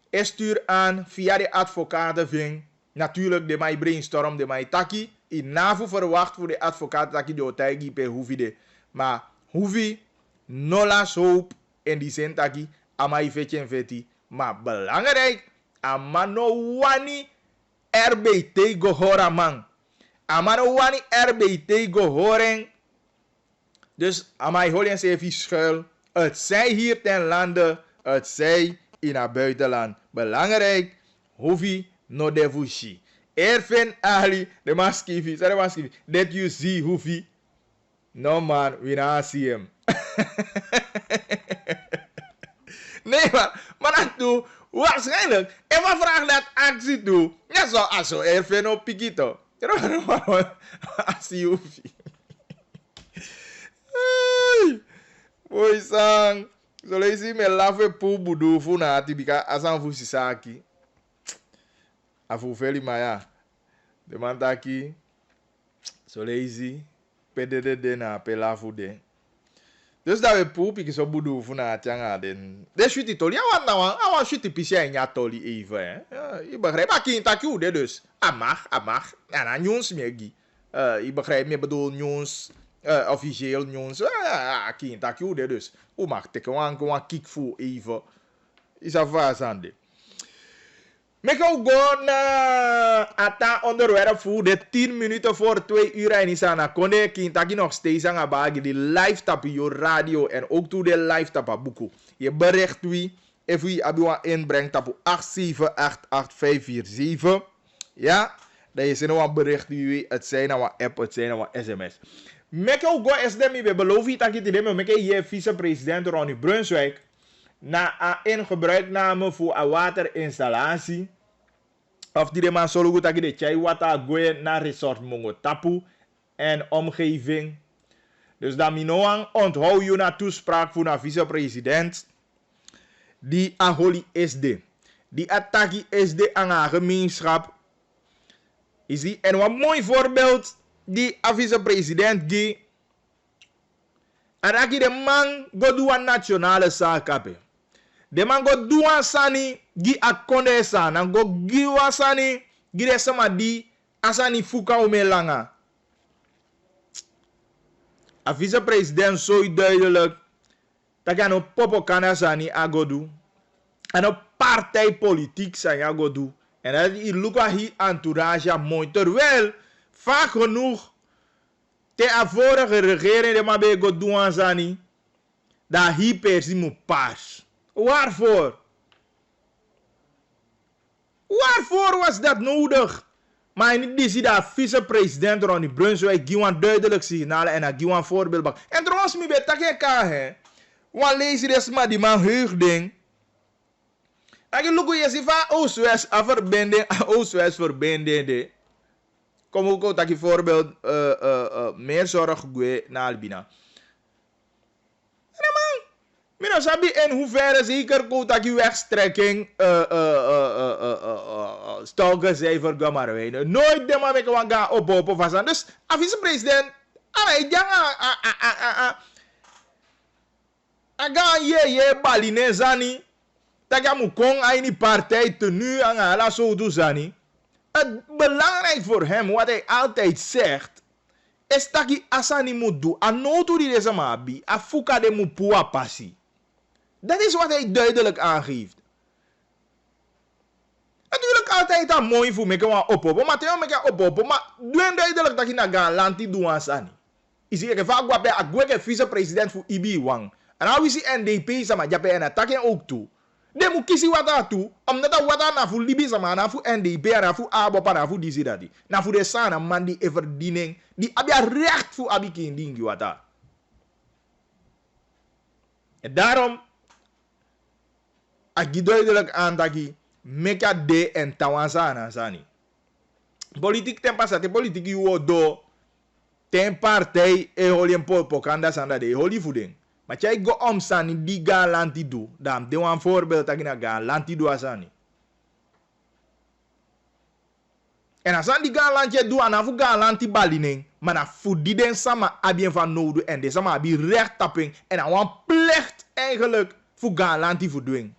is stuur aan via de advocaten ving. Natuurlijk de mij brainstorm, de mij taki. In NAVO verwacht voor de advocaten taki de otaigi pe hoeveel. Maar hoeveel nolas hoop in die zin taki. Amai vetje en veti. Maar belangrijk, amano wani RBT gehora man. Amano wani RBT gehoren. Dus amai holens even schuil. Het zij hier ten lande, het zij in het buitenland. Belangrijk, hoevi no devushi. Erfen ali, de maskivi, sorry maskivi. That you see hoevi. No man, we not see him. Nee maar dat doe waarschijnlijk. En wat vraag dat actie toe? Ja zo, aso, erfen op pikito. Asi hoevi. Boy sang. So lazy me lave pu budu fu na tibika asan fu sisaki. Afu feli maya. De man taki. So lazy. PDD na pelafu de. Dus dat we pu piki so budu fu na tianga den. De shuti toli. Awan shuti pisha en ja toli even. Je begrijpt. Maar kind taki u de dus. Amag. En dan nieuws megi. Je begrijpt me bedoel nieuws. Officieel nieuws. Kind taki u de dus. Hoe mag ik gewoon kick voor even? Is dat vastande. Ik ga gewoon naar onderwerp voor de 10 minuten voor 2 uur en is aan konde kintaki nog steeds aan bagi die live tap je radio en ook toe de live tap boeken. Je bericht wie even wie abiwa inbrengt op 8788547. Ja, dat is een bericht die het zijn een app, het zijn een sms. Meke ook go SDM we beloven dat je te nemen meke je vice-president Ronnie Brunswijk na een gebruikname voor een waterinstallatie of die de man solo goed dat je de chai water go naar resort Mongo Tapu en omgeving. Dus dat minoan onthoud je na toespraak voor een vice-president die aholi SD. Die attackie SD aan haar gemeenschap. Is die en wat mooi voorbeeld die vice-president die en de man go do een nationale zaak. De man go do een sani gi akonde san en go giwa sani gi de sama di asani fuka umelanga. A vice-president zo duidelijk dat je een popo kana sani agodu en een partijpolitiek zijn agodu en dat je luka hi entourage mooi terwijl vaak genoeg de vorige regering de mabe go doen zani dat hier persi moet pas. Waarvoor? Waarvoor was dat nodig? Maar niet die dat vice-president Ronnie Brunswijk giwan duidelijk signalen en een giwan voorbeeld. En trouwens mi betake ka hè. Wan lees je des maar die man heugding. En je look je van Oost-West Oost-West verbinden. Kom ook dat je voorbeeld meer zorg naar Albina. En man, sabi in hoeverre zeker dat je wegstrekking Stalker zei voor Gamarwijn. Nooit de man met een gaan op vast. Dus, a vice-president, hij gaan je baline zani. Dat je moet komen aan die partij tenue aan ala zo doen zani. Het belangrijk voor hem, wat hij altijd zegt, is dat hij asani moet doen. En nooit die deze mabi, a fuka de moet pua passie. Dat is wat hij duidelijk aangeeft. Natuurlijk altijd dat mooi voor me kan oppopen, maar tegen me kan oppopen, maar doen duidelijk dat je naar Galanti doet aan sani. Is hier vaak wat bij een vice-president voor IB Wang. En als we zien NDP sama jape en attacken ook toe. De moet kiezen wat dat toe, omdat dat wat na voor Libi sama na voor NDP en voor Abo en voor die dat die. Na voor de sana man die verdiening, die abia recht voor abi kinding wat dat. En daarom ik duidelijk aan dat je meka de en tawansana sani. Politiek ten pasate politiek je do ten partij e holi pokando sanda de holi voeding. Maar jij go om sani die galanti do, dan de een voorbeeld dat je na galanti do asani. En als aan die galanti do aan voor galanti balining, maar na voor die den sama abien van nodig en de sama abi rechttapping en aan een plecht eigenlijk voor galanti voor doen.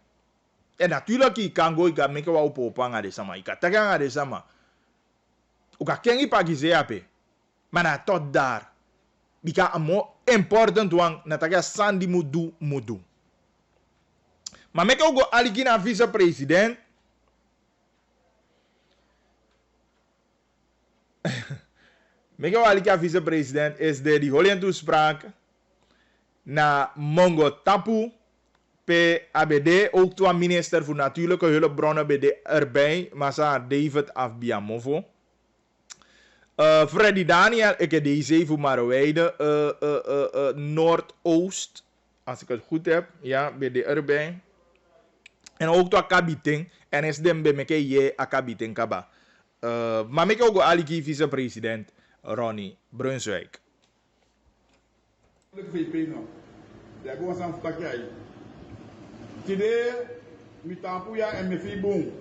En natuurlijk, je kan go, je kan maken wat op aan de sama. Je kan tegen aan de sama. Je kan geen pagise ape. Maar na tot daar. Je kan een mo important wang. Na tegen sandi moet doen. Maar make ook go aligina vice-president. Make ook aligina vice-president is de die holen toespraak na Mongo Tapu. ABD, ook twee minister voor natuurlijke hulpbronnen BD erbij, Massa David Afbiamovo. Freddy Daniel, ik deze voor Maroweide, Noordoost, als ik het goed heb, ja, BD erbij. En ook twee kabiting, en is dem bij meke je a kabiting kaba. Maar meke ook aliki vice-president Ronnie Brunswijk. Today, mi tampuya en mi fibung.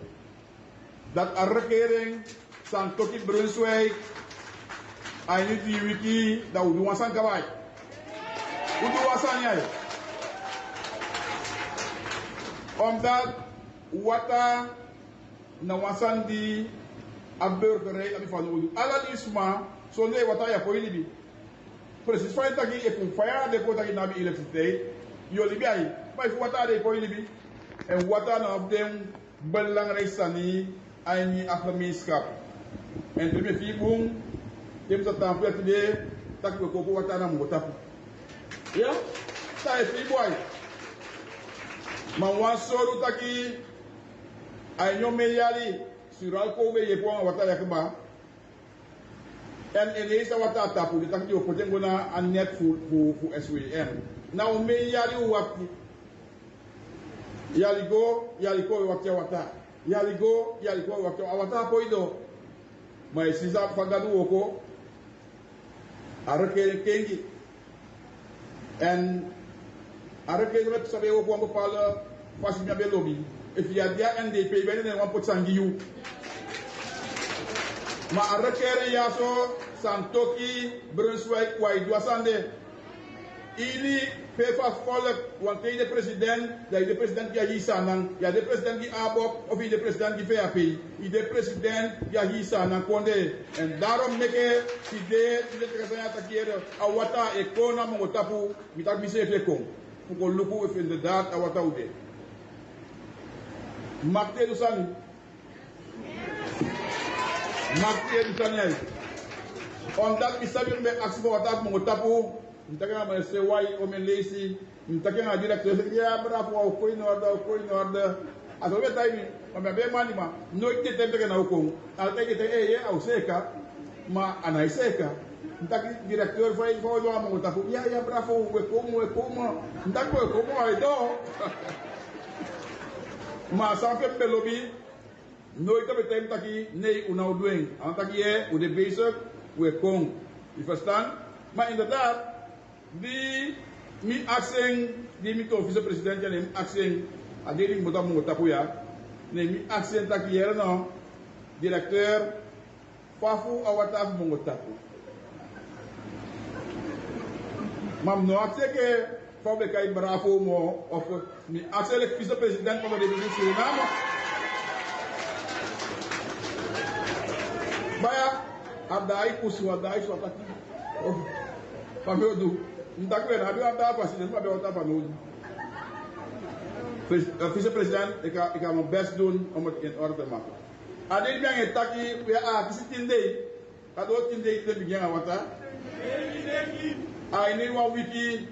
Dat a regering san Toki Brunswijk, ay ni di wiki da udu wasan kawai. Udu wasan yai. Omdat wata na wasan di a burgerij abi van udu. Alalisma, so ne wata ya poili bi. Precies fijn dat je een fire de kota na bi elektriciteit. Yo libi ai. Maar voor wat daar de poëlie bi en wat dan op dem belangrijk sani aan je gemeenschap en de beving dem dat dan voor de tak we kopen wat dan moet tapu ja sai fi boy maar wat zo dat ki aan je meyali sural ko we je po wat daar keba en ineens wat daar tapu de tak je op den gona aan net voor SWM nou meyali wat yaliko wakya wata yaliko wakya wata poido mai siza fagadu woko arake kengi en arake met sabe woko een bepaalde fascisme belobi if ya dia NDP ben ne wan pot sangiyu ma arake ya so Santoki Brunswijk wai dwasande ili pefa volk, want hij de president, dat de president die hier staan, ja de president die ABOP of de president die VAP, de president die hier staan, konde. En daarom meke idee die de zijn attaqueren, awata ekona mongotapu, mitak misef kom. Voor luku of inderdaad awata ude. Makte dusani. Makte dusani. Omdat misabir me actie voor wat mongotapu. Mtaka ma se wai o men lesi mtaka na directeur ya bravo ko in order aso be taimi ma be mani ma no ite tembe na uko al te ite au seka ma ana seka mtaka directeur foi fo do amo ta ya bravo we como mtaka ko mo ai do ma sa fe belobi no ite be tembe taki nei una udwen antaki e u de bezig we kom you understand maar inderdaad die mi accent die mi to vice-president ja mi accent adeli mota mo tapuya ne mi accent tak hier no directeur Fafu Awata Mongotapu. Mam no akse ke fabe kay bravo mo of mi akse le vice-president mo de Suriname. Baya adai kusu adai so ataki. Oh. Pameodu. Ndakwe na bi anda president pa be ota panodu. Vice-president ik ga mijn best doen om het in orde te maken. Adil biang etaki we kisi tinde. Kado tinde te biang awata. Ini wa wiki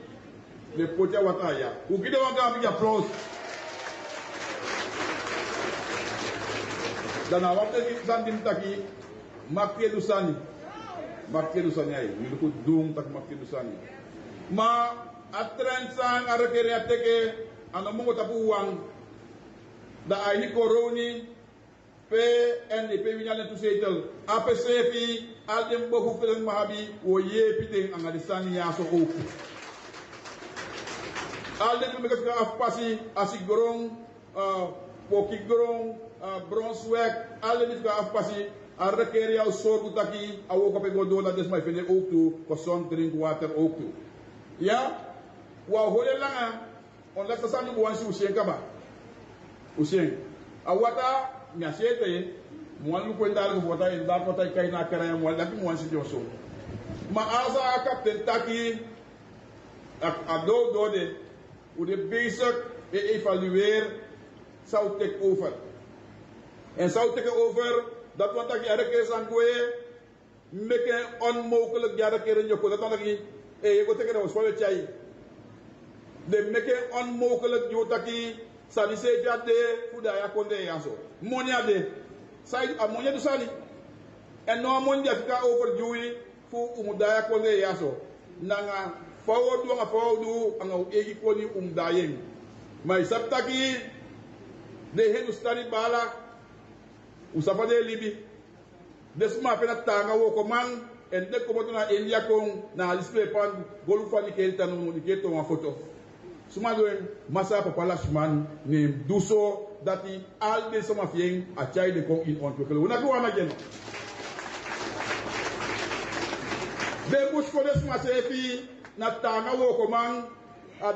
le pote wata ya. Ukide wanga big applause. Dan awate ki sandim taki makye dusani. Makye dusani ay. Ni ko dum tak makye dusani. Ma atren sang arekere ateke ano mo tapu wang da ay ni koroni pe NDP winyale tu setel APC fi aldem bo hufelen mahabi wo ye pite angadisani ya so oku aldem me ka afpasi asigorong pokigorong bronswek aldem ka afpasi arekere ya so butaki awo ko pe godola des mai fene oktu ko son drink water oktu ya wa holelanga on la sasa nyu wansi usien kaba usien awata nyasete mwalu kwenda ko vota inda ko tay kay na kara ya mwala ki wansi joso ma aza captain taki ado dode ou de basic et évaluer zou take over en zou take over dat wat ek jare keer sangoe meke onmogelijk jare keer in joko dat wat ek e ko take na swale chai de meke onmogelijk jotaki salise jade fuda ya konde yaso monia de sai amonia du sali en no monia fika over jui fu umuda ya konde yaso nanga fawdu nga fawdu anga egi koni umdayen mai saptaki de henu stari bala usafade libi desma pena tanga wo koman en de komotuna elia kong na alispe pan golu fani kelta no ni keto wa foto suma doen masa papala shman ni duso dati al de sama fieng a chai de kong in ontwikkeling una ko wana gen de bus ko des ma sefi na tanga wo koman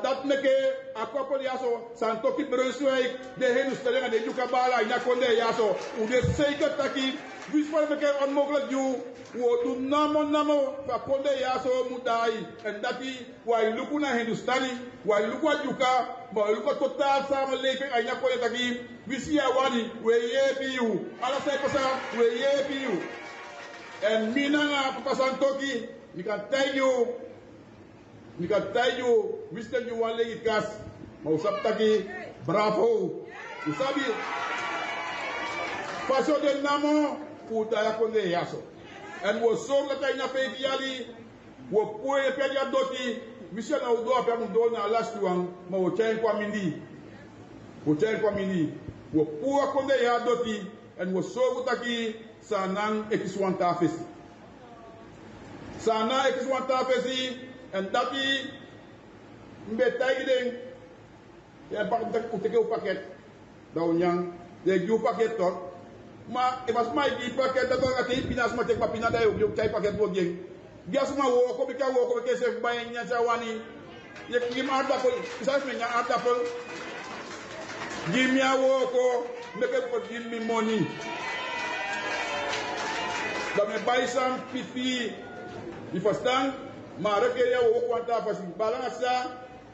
dat neke akopoli yaso santoki Brunswijk de henu stellinga de juka bala ina konde yaso u de zeker taki wismal meke onmogelijk ju wo du namo fa konde yaso mudai en dati wa iluku na Hindustani wa iluku juka ba iluku total samenleving ina konde taki wisia wani we ye biu ala sai pasa we ye biu en minanga pasantoki mi kan Nikatayo, Mr. Juwale Ikas, mausap taki, bravo. Usabi, paso de namo, utaya konde yaso. En wo som la tayo na pediali, wo puwe pedia doti, Mr. na udo api amundo na last one, wo chen kwa mindi. Wo chen kwa mindi. Wo puwa konde ya doti, en wo som taki, sanang ekiswanta fesi. Sanang ekiswanta fesi, en dati mbetay ding ya pak tak utike o paket daw nyang de ju paket to ma e bas mai di paket daw ati pinas ma tek papina dayo yu tay paket bo geng bias ma wo ko bika wo ko ke chef bay nya sawani ye ki ma da ko isa me nya ada ko gimia wo ko meke ko gimmi moni da me bay sam pipi di fastan ma rekeria wo kwanta fasi balanga sa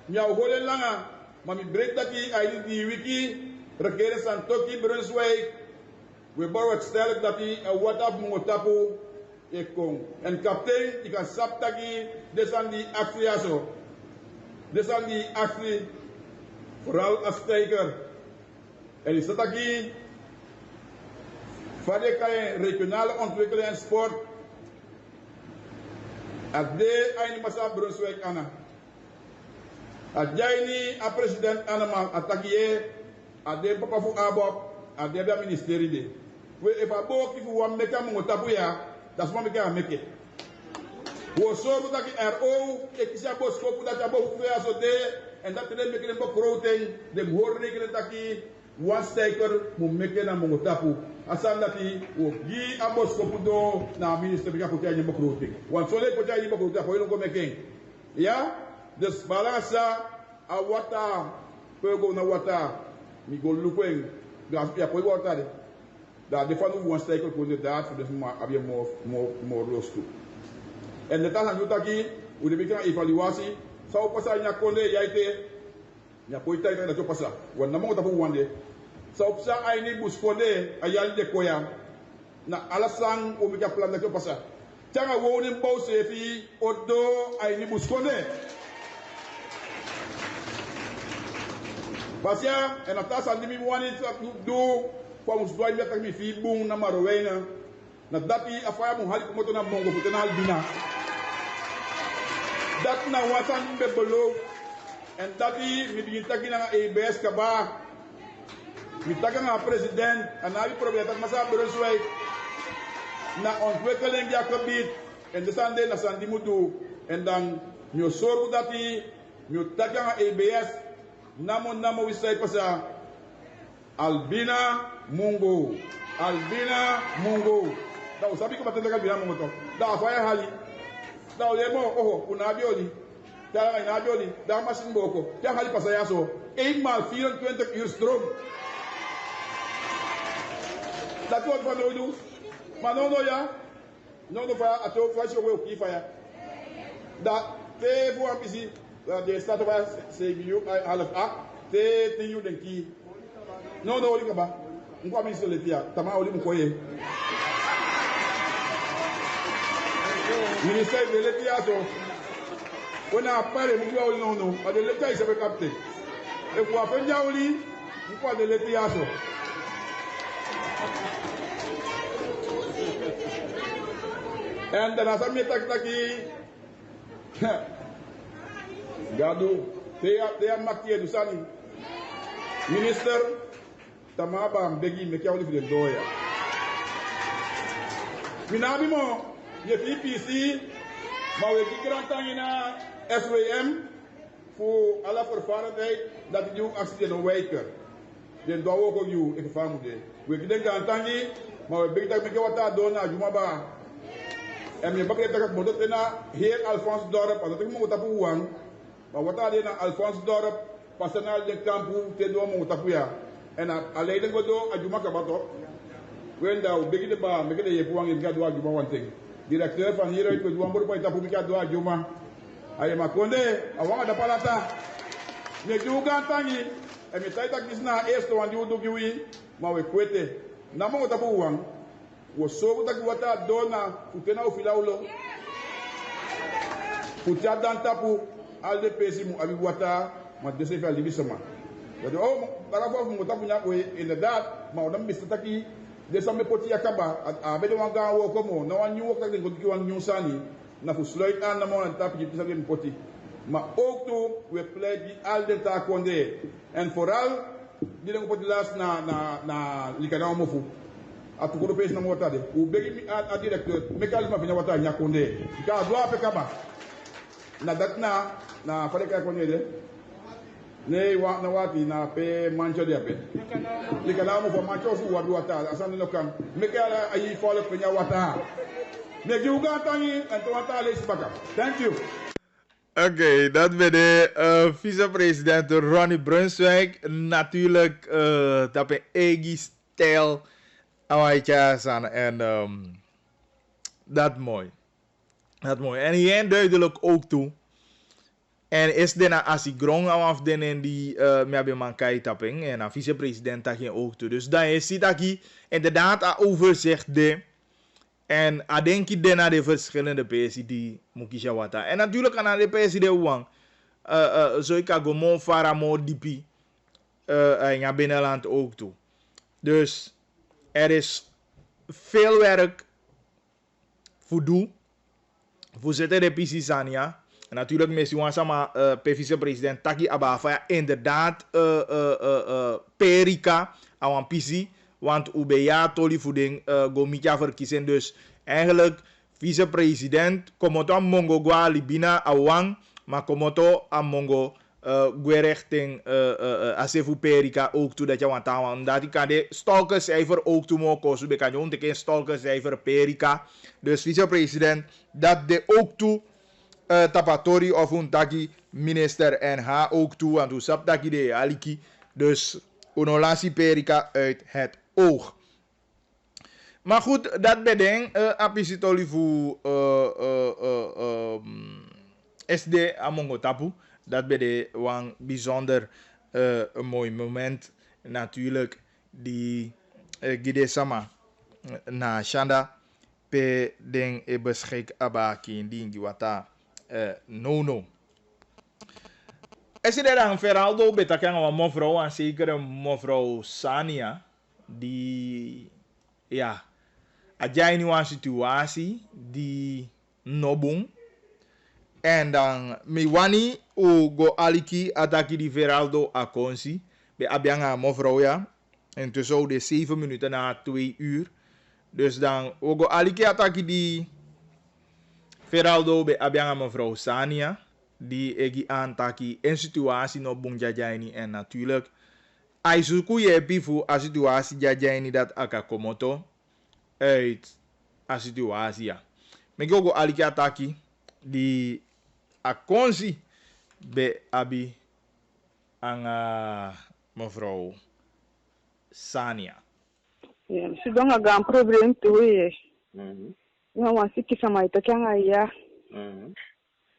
nya hole langa mami breda ki ay di wiki rekere santoki Brunswijk we borwat stel dat die watap mo tapu e kong en kaptein ikan saptaki desandi actie aso desandi actie vooral als stijger en is dat aquí vade kay regionale ontwikkeling en sport Ade aini masa Brunswijk ana. Adjaini a president ana atakiye ade papa fu abop ade bia ministeri de. We efa bo ki fu wa meka mo tapu ya das mo meka meke. Wo so bu taki RO e kisia bo scope da ta bo fu ya so de en dat de meke bo protein de hor rekene taki wan steker mu meke na mongo tapu. Asan dati o gi abos kopudo na minister bika putia ni bakruti. Wan sole putia ni bakruti ko ilo ko meke. Ya, dus balasa awata pego na wata mi go lukweng gas ya ko wata de. Da de fanu wan steker ko de dat dus ma abia mo rostu. En de tasan jutaki u de bika evaluasi sau pasa nya konde yaite nya poita ita na to pasa. Wan na mo tapu wande. Sa opsa ay ni buskonde ayal de koyam na alasang umika plan na ko pasa. Tanga wonin bo sefi odo ay ni buskonde. Pasya en atasa ni mi wani do kwa musdwa mi tak mi fi bung na marowena na dati afaya mo hali kumoto na mongo futena albina. Dat na wasan bebelo en dati mi bigitaki na ABS ka ba. Mitaga nga president, anabi problema masa bersuai na ontwikkeling ya gebied en de sande na sandi mutu en dan mio sorbu dati mio taga nga ABS namo wisai pasa Albina Mungo da usabi ko batenda Albina Mungo to da afaya hali da olemo oho unabioli da inabioli da masin boko da hali pasa yaso eenmaal 24 uur stroom. Dat wordt van nodig. Maar no ja. No va a to flash over op fire. Dat te voor ambitie. De staat op 7 uur half 8. Te 10 uur denk ik. No oli kaba. Ngwa mi so le tia. Tama oli mkoye. Ministère de l'État so. On a parlé mu oli no. A de l'État il s'est capté. Et pour faire dia oli, ngwa de l'État so. En dan asam taki gadu te makkie du sani minister tamaba mbegi me kyawli fi doya minabi mo ye PPC ma we ki grand tangina SWM fu ala vervaardigheid dat die ook accident no wijker den do wo ko yu ek famu de we ki den grand tangi ma we begi tak me kwata dona juma ba. En je bakje dat het moet na heer Alphonse Dorp, dat ik moet tapu wang. Maar wat daar na Alphonse Dorp, personeel de kampu te do moet tapu ya. En alleen de godo ajuma kabato. Wenda u begi de ba, begi de je wang in gado ajuma one thing. Directeur van hieruit met wang boer tapu mika do ajuma. Aye makonde, awang da palata. Me juga tangi, en me taita kisna eerste wan die do giwi, maar we kwete. Na mo tapu wang. Woso tak wata dona futena ufilaulo futia dan tapu alde pesi mu abi wata ma dese fa libi sama wado barafo mu tapu nya we inderdaad ma odam bistaki de samme poti yakaba abe de wanga wo komo na wan nyu tak de godki wan nyu sani na fu sluit aan na mo en tapu ji pisake poti ma ook toe we pleit die alde ta konde en vooral die de poti las na likana mo fu atu ko pes na mota de u begi mi a directeur mécanisme fi wata nyakonde ga do ape kaba na datna na fale ka konye de ne wa na wati na pe mancho de ape likala mo fo mancho fu wadu wata asan no kan mekala ayi fole pe wata me gi uga tani en to wata le sibaka. Thank you. Oké, dat ben de vicepresident Ronnie Brunswijk. Natuurlijk dat ben Egi-stijl. En dat mooi. Dat mooi. En hier duidelijk ook toe. En is de na asigrong af den in die hebben man kai tapping en na vicepresident dat geen ook toe. Dus dan is het hier inderdaad a overzicht de. En a denk je de naar de verschillende PC die mukisha wata. En natuurlijk aan de PC de wang. Zo ik ga gewoon faramo dipi. En binnenland ook toe. Dus er is veel werk voor doen. Voorzitter de PC Sania. En natuurlijk misschien sama vice-president Taki Abafa. Inderdaad Perika aan PC. Want Ubeya toli voeding Gomika verkiezen. Dus eigenlijk vice-president Komoto Mongo Gwa Libina Awang. Maar Komoto Mongo Gwe richting Asefu Perika ook toe dat je want aan. Omdat ik kan de stalkercijfer ook toe mogen kosten. Ik kan je ontdekken stalkercijfer Perika. Dus vicepresident dat de ook toe tapatori of een taki minister NH ook toe. Want hoe sap taki de aliki. Dus onolasi Perika uit het oog. Maar goed, dat bedenk apisitoli voor SD Amongo Tapu. Dat ben een bijzonder mooi moment. Natuurlijk, die Gide Sama na Shanda. Pe den e beschik abaki in die wata no. Is er dan Feraldo betakang een mevrouw en zeker een mevrouw Sania. Die ja, adjai nu een situatie die nobung. En dan miwani o go aliki ataki di Veraldo akonsi. Be abianga mevrouw ja. En tussen de 7 minuten na 2 uur. Dus dan o go aliki ataki di Veraldo be abianga mevrouw Sania. Die egi aantaki en situatie no bung jajaini. En natuurlijk. Aisuku je pifu a situatie jajaini dat akakomoto. Uit a situatie ja. Me go aliki ataki di akonsi be abi aan mevrouw Sania. Ja, si donga ga problem tuwe. Nga wasiki sama itakanga ya.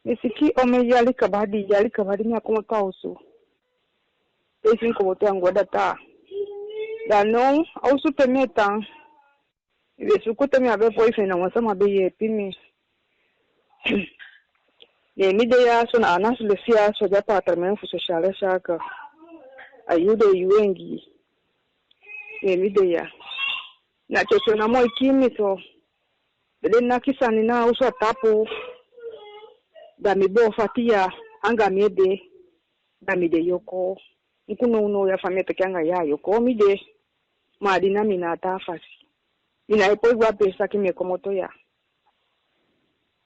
Esiki ome yali kabadi nya kuma kausu. Esin ko botango data. Dano ausu temeta. Ibesu ko temya be boyfriend na wasama be ye pimi. Ne midaya suna anas lesia so da patrament fu sociale shaka. Ayude yuengi. Ne midaya. Na chocho na mo ikimi to. Bele na kisani na uso tapu. Da mi bo fatia anga mede. Da mi de yoko. Nkuno uno ya famete kyanga ya yoko mi de. Madina mina tafasi. Mina ipo igwa pesa kimi komoto ya.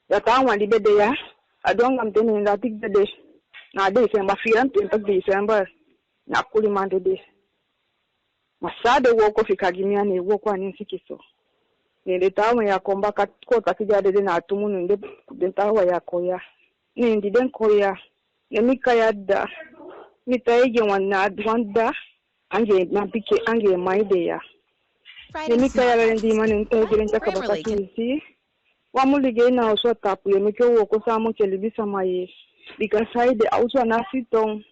Ya tawa libede ya. Adonga mtene nda tigde na December 4 December na kulimande de. Masade woko fikagimia ne woko aninsikiso. Nende tawa ya komba kota kijade de na tumu nende tawa ya koya. Nende den koya. Nemika yadda. Mitaige wanda ange mapike ange maide ya. Nemika ya rendi manu ntaige ntaka bakati. Wamulige na oso tapu yemeke woko samo kelibisa maye. Bikasai de auso anasitong.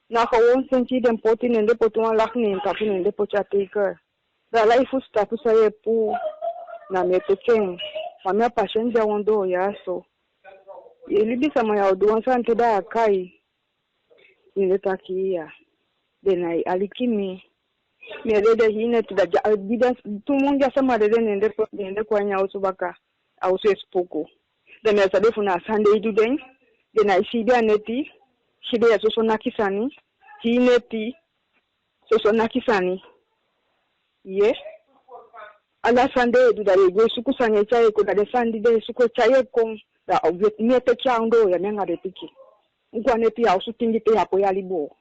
Na kawon senti den poti nende potuan lakne tapu nende pochateker. Da laifu tapu saye pu na meteken. Mamia pashenja wando yaso. Yelibisa maya oduan sante da akai. Nende takia. Denai alikimi. Merede hine tuda bidans tumunga sama de nende kwanya osubaka auso espoko. De me sabe funa Sunday duden. De na shibia neti. Shibia soso nakisani. Hineti soso nakisani. Yes. Ala Sunday duda ye suku sanye chaye ko da Sunday de suku chaye ko da obet mete chando ya menga de piki. Ngwa neti auso tingite hapo yalibo.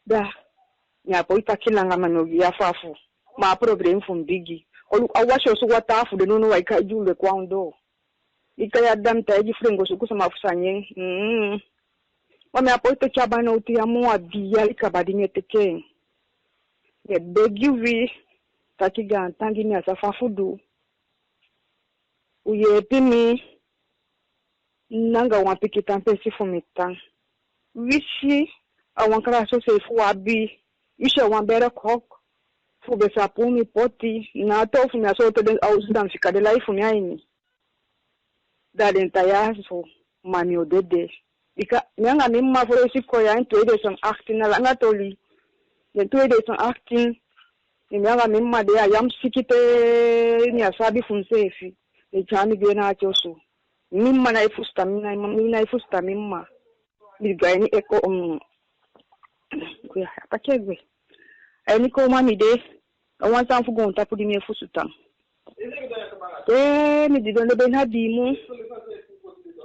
Da nyapo itakilanga manogi ya fafu ma problem from bigi awasho so watafu de nono waika jule kwando ikaya damta eji frengo so kusama fusanye wame apoito chabana uti amu abia likabadi meteke ye begivi takiga tangi ni asafafudu uye pimi nanga wapiki tampesi fumita wishi awankara so sefu abi ishe wambere kok fube sapumi poti na tofu mi asoto den ausudam fikade life mi aini dalen tayaso mami odede ika nyanga mimma foro siko ya in 2018 na langa toli in 2018 nyanga mimma de ayam sikite ni asabi funsefi ni chami gena achoso mimma na ifusta mina ifusta mimma bigaini eko kuya pakegwe ani ko mami de awan san fu gon tapu di mi fusuta mi di don be na di mu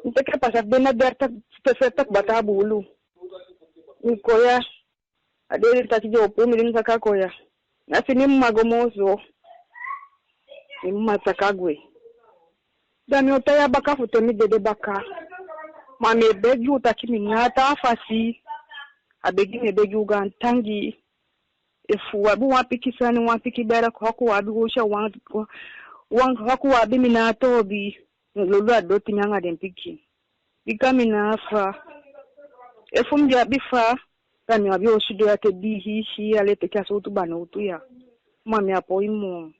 Nteke pasar bena derta pesetak batabulu. Nkoya adere taki jopo mirin saka koya. Nasi magomozo. Masakagwe. Dami otaya baka futemi dede baka. Mame beju taki minata afasi. Abegi mebeju gantangi. Efu wabu wapiki sani wapiki bera kwaku wabi usha waku wabi minato obi. Lulu adoti nyanga dempiki. Bika minafa. Efu mja bifa. Dami wabi oshido yate bihi ale teki asotu bana utuya. Mame apo imo.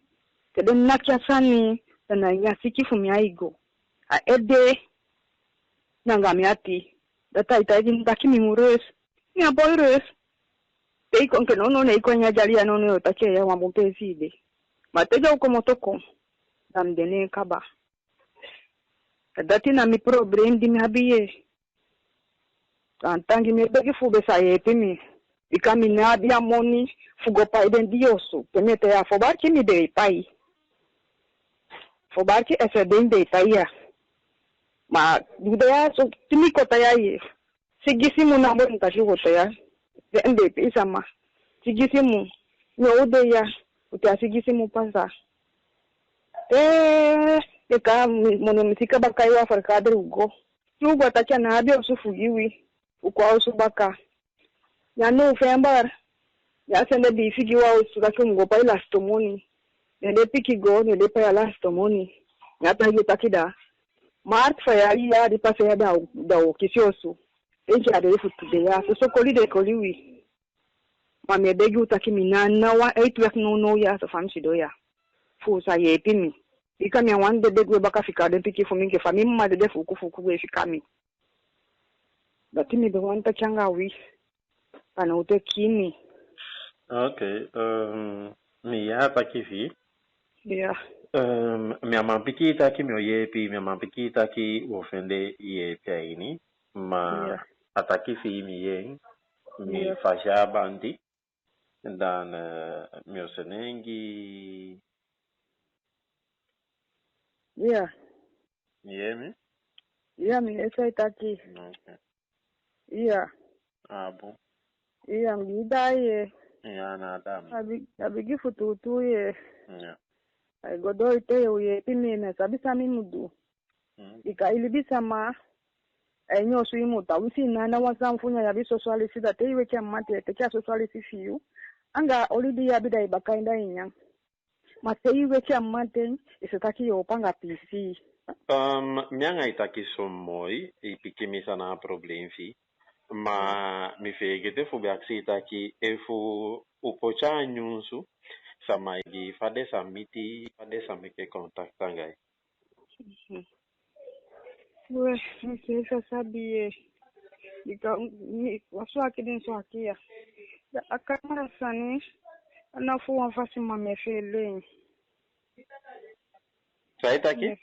Kede nakia sani. Dana nyasiki fumi aigo. A ede. Nanga miati. Data itaji ndaki mimures. Ni apo ires. Teiko nke no neiko nyajalia no otake ya wambopezi ide. Mateja uko motoko. Damdene kaba. Dati na mi problem di mi habiye. Tantangi mi begi fube sa yepimi. Ikami na abia moni fugo pa iden diosu. Temete ya fobarki mi de pai. Fobarki eseden de pai ya. Ma dudaya so timi kota ya ye. Sigisimu na mboni tashi kota ya. Ende pisa ma. Sigisimu. Nyode ya. Utia sigisimu pasa. Eka monomisika baka iwa farkadri ugo. Ugo atacha na abia usufu iwi. Ukwa usu baka. Ya no fembar. Ya sende bifigi wa usu kaki mgopa ila stomoni. Nede piki go, nede pa ya la stomoni. Ya tahi takida. Mart faya ya di pasa ya da kisi osu. Enki adere futude ya. So kolide koliwi. Mame begi utaki minana wa 8 wek no ya so famsi do ya. Fu sa yepimi. Ika mi wande begwe baka fikade piki fu minke fami mma de fuku we fikami. Dati mi be wanta changa wi. Pana ute kimi. Okay, mi hapa kivi. Yeah. Mi amampiki taki mi oyepi, mi amampiki taki wofende yepi aini. Ma ataki fi mi yen. Mi fasha bandi. Dan mi osenengi. Yeah. Yemi? Yeah, mi esa itaki. Okay. Yeah. Ah bon. Yeah, mi daye. Yeah, na dam. Abigi fututu ye. Yeah. Ay godo ite ye pimi na sabisa mi mudu. Ika ilibisa ma. Ay nyosu imuta. Wisi na wasamfunya ya biso swali sida te iwe kia mate te kia swali sifiu. Anga olidi ya bida ibakainda inyang. Mate iwe kia mate isitaki yo panga PC. Mianga itaki somoi ipikimisa na problem fi. Ma mi fegete fu biaksi itaki efu upocha nyunsu sama igi fade samiti fade samike kontakta ngai. We, mkisa sabiye. Ika wasu akidin so akia. Akamara sani anafu wafasi mamefele. Saitaki?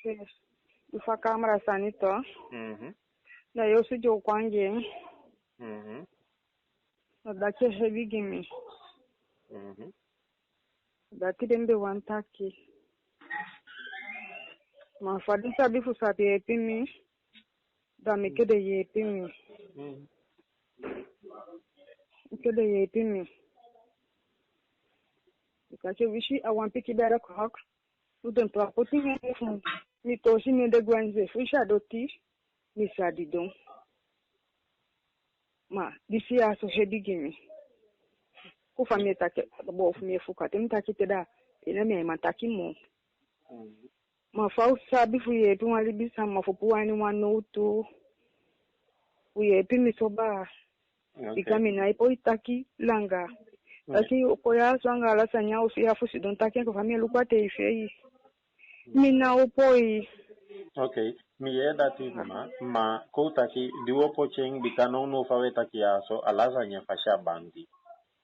Ufa kamera sani to. Na yosu jo kwange. Na dache heavy gimi. Dati dembe wantaki. Mafadi sabi fu sabi epimi. Da mikede ye epimi. Mikede ye epimi. Ikache wishi awampiki bere kohok. Udon to apoti ngefu. Mitoshi nende gwenze. Fisha doti. Misa didon. Ma, disi aso heavy gimi. Kufa mietake, bo fu miefuka. Temtaki teda. Ina mi mataki mo. Ma sabi fu ye tu walibisa mafupu wani wanoto. Uye pimi soba. Ikami na ipo itaki langa. Taki ukoya swanga ala sanya usi hafu sidon taki kwa famia lukwate ifei. Mina upoi. Okay, mi dati ma ko taki diwo pocheng bikano no fawe taki aso ala sanya fasha bandi.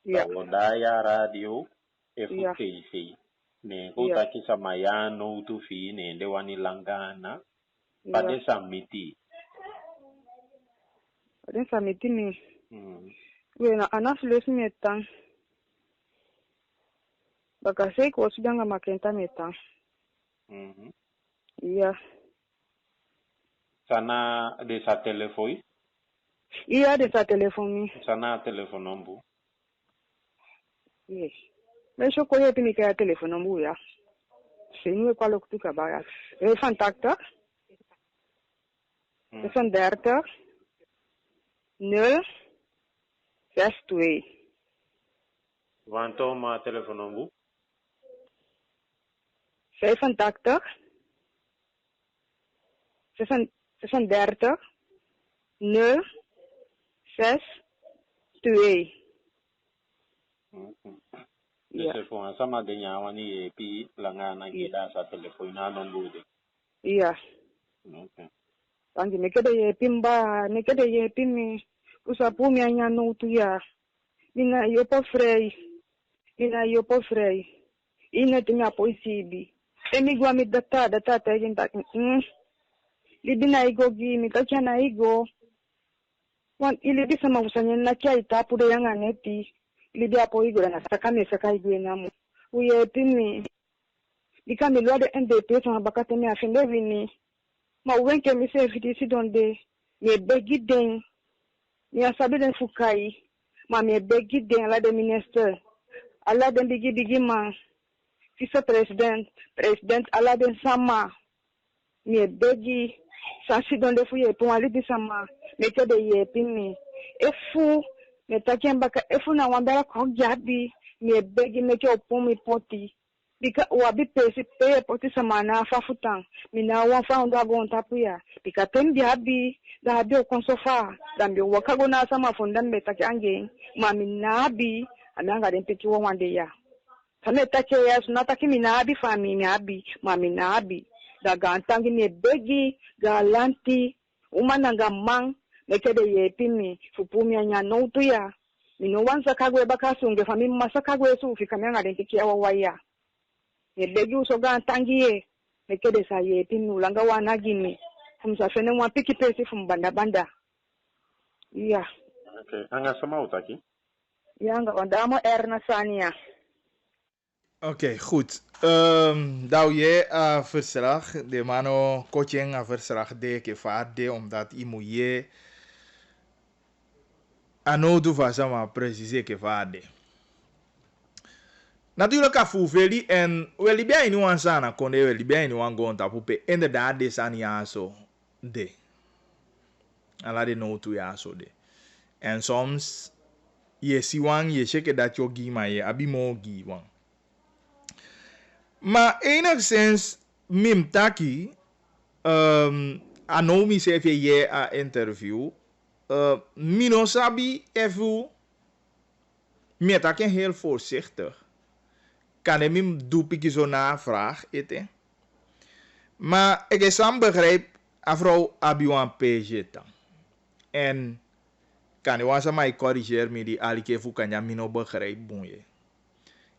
Yeah. Daya radio FTC. Ne ko taki samayano tu fi ne ndewani langana. Pade samiti. Pade samiti ni. Wena anafilesi metan. Bakase ko sudanga makenta metan. Yeah. Sana de sa telefoon. Iya de sa telefonie. Sana telefoonnommer. Yes. Mais je connais pas mes téléphones ya. C'est nous quoi le tout kabaya. E contacte. 36 0 62. Wanto ma telefoonnommer. 86 36 0 62. Yeah. Se fo sama de nyawani e pi langa na gida sa telefoon na nombude. Iya. Okay. Tangi me kede ye pimba, me kede ye pimi. Usa pumi anya no tu ya. Ina yo po frei. Ina tinha poisibi. Emi gua mi data yin tak. Libina igo gi mi kachana igo. Wan ilibi sama usanya na kia itapu de yang aneti. Ilibi apo igo na sakami igo namu. Uye pimi. Ika mi lwa de NDP so habakate mi afende vini. Ma wenke mi se fitisi donde. Mi begi den. Mi asabi den fukai. Ma mi begi den la de minister. Ala den bigi man. Fisa president ala den sama. Mi begi. Sasi donde fuye po alibi sama. Me kede ye pimi. Efu. Me taken baka efu na wambera kwa jabi. Mi begi me ke opomi poti. Bika wabi pesi peye poti sama na afafutang. Mina wafa onda gonta puya. Bika tembi habi. Da habi okonsofa. Dambi wakago na sama fundan me take ange. Ma mina habi. Amanga den peki wande ya. Kame take ya sunata ki mina habi fami mi habi. Ma mina habi. Da gantangi mi begi. Galanti. Umananga mang. Mekede ye pimi. Fupumi anya no tuya. Mino wansa kagwe bakasunge fami masa kagwe su. Fika mianga den peki waya. Ye begi usoga tangi ye. Mekede sa ye pimi ulanga wana gini. Fumsa fene mwa piki pesi fumbanda. Iya. Okay. Anga sama utaki? Ja, wandamo erna sania. Oké, goed. Nou je verslag, de mano coaching a verslag de ke vaade omdat imuye anodu vasama precies ke vaade. Natuurlijk afuveli en we libya ini wansana konde we libya ini wangonta pupe inderdaad de sania so de. Ala de no tu ya so de. En soms ye siwang ye sheke dat yo gima ye abi mo giwang. Maar enigszins mimtaki anomi se fe ye a interview mino sabi efu metaken heel voorzichtig. Kan hem hem doepie zo navraag eten. Maar ik is aan begrijp afro abiwan page dan. En kan je wansa mij corrigeer me die alike fu kan ja mino begrijp boeien.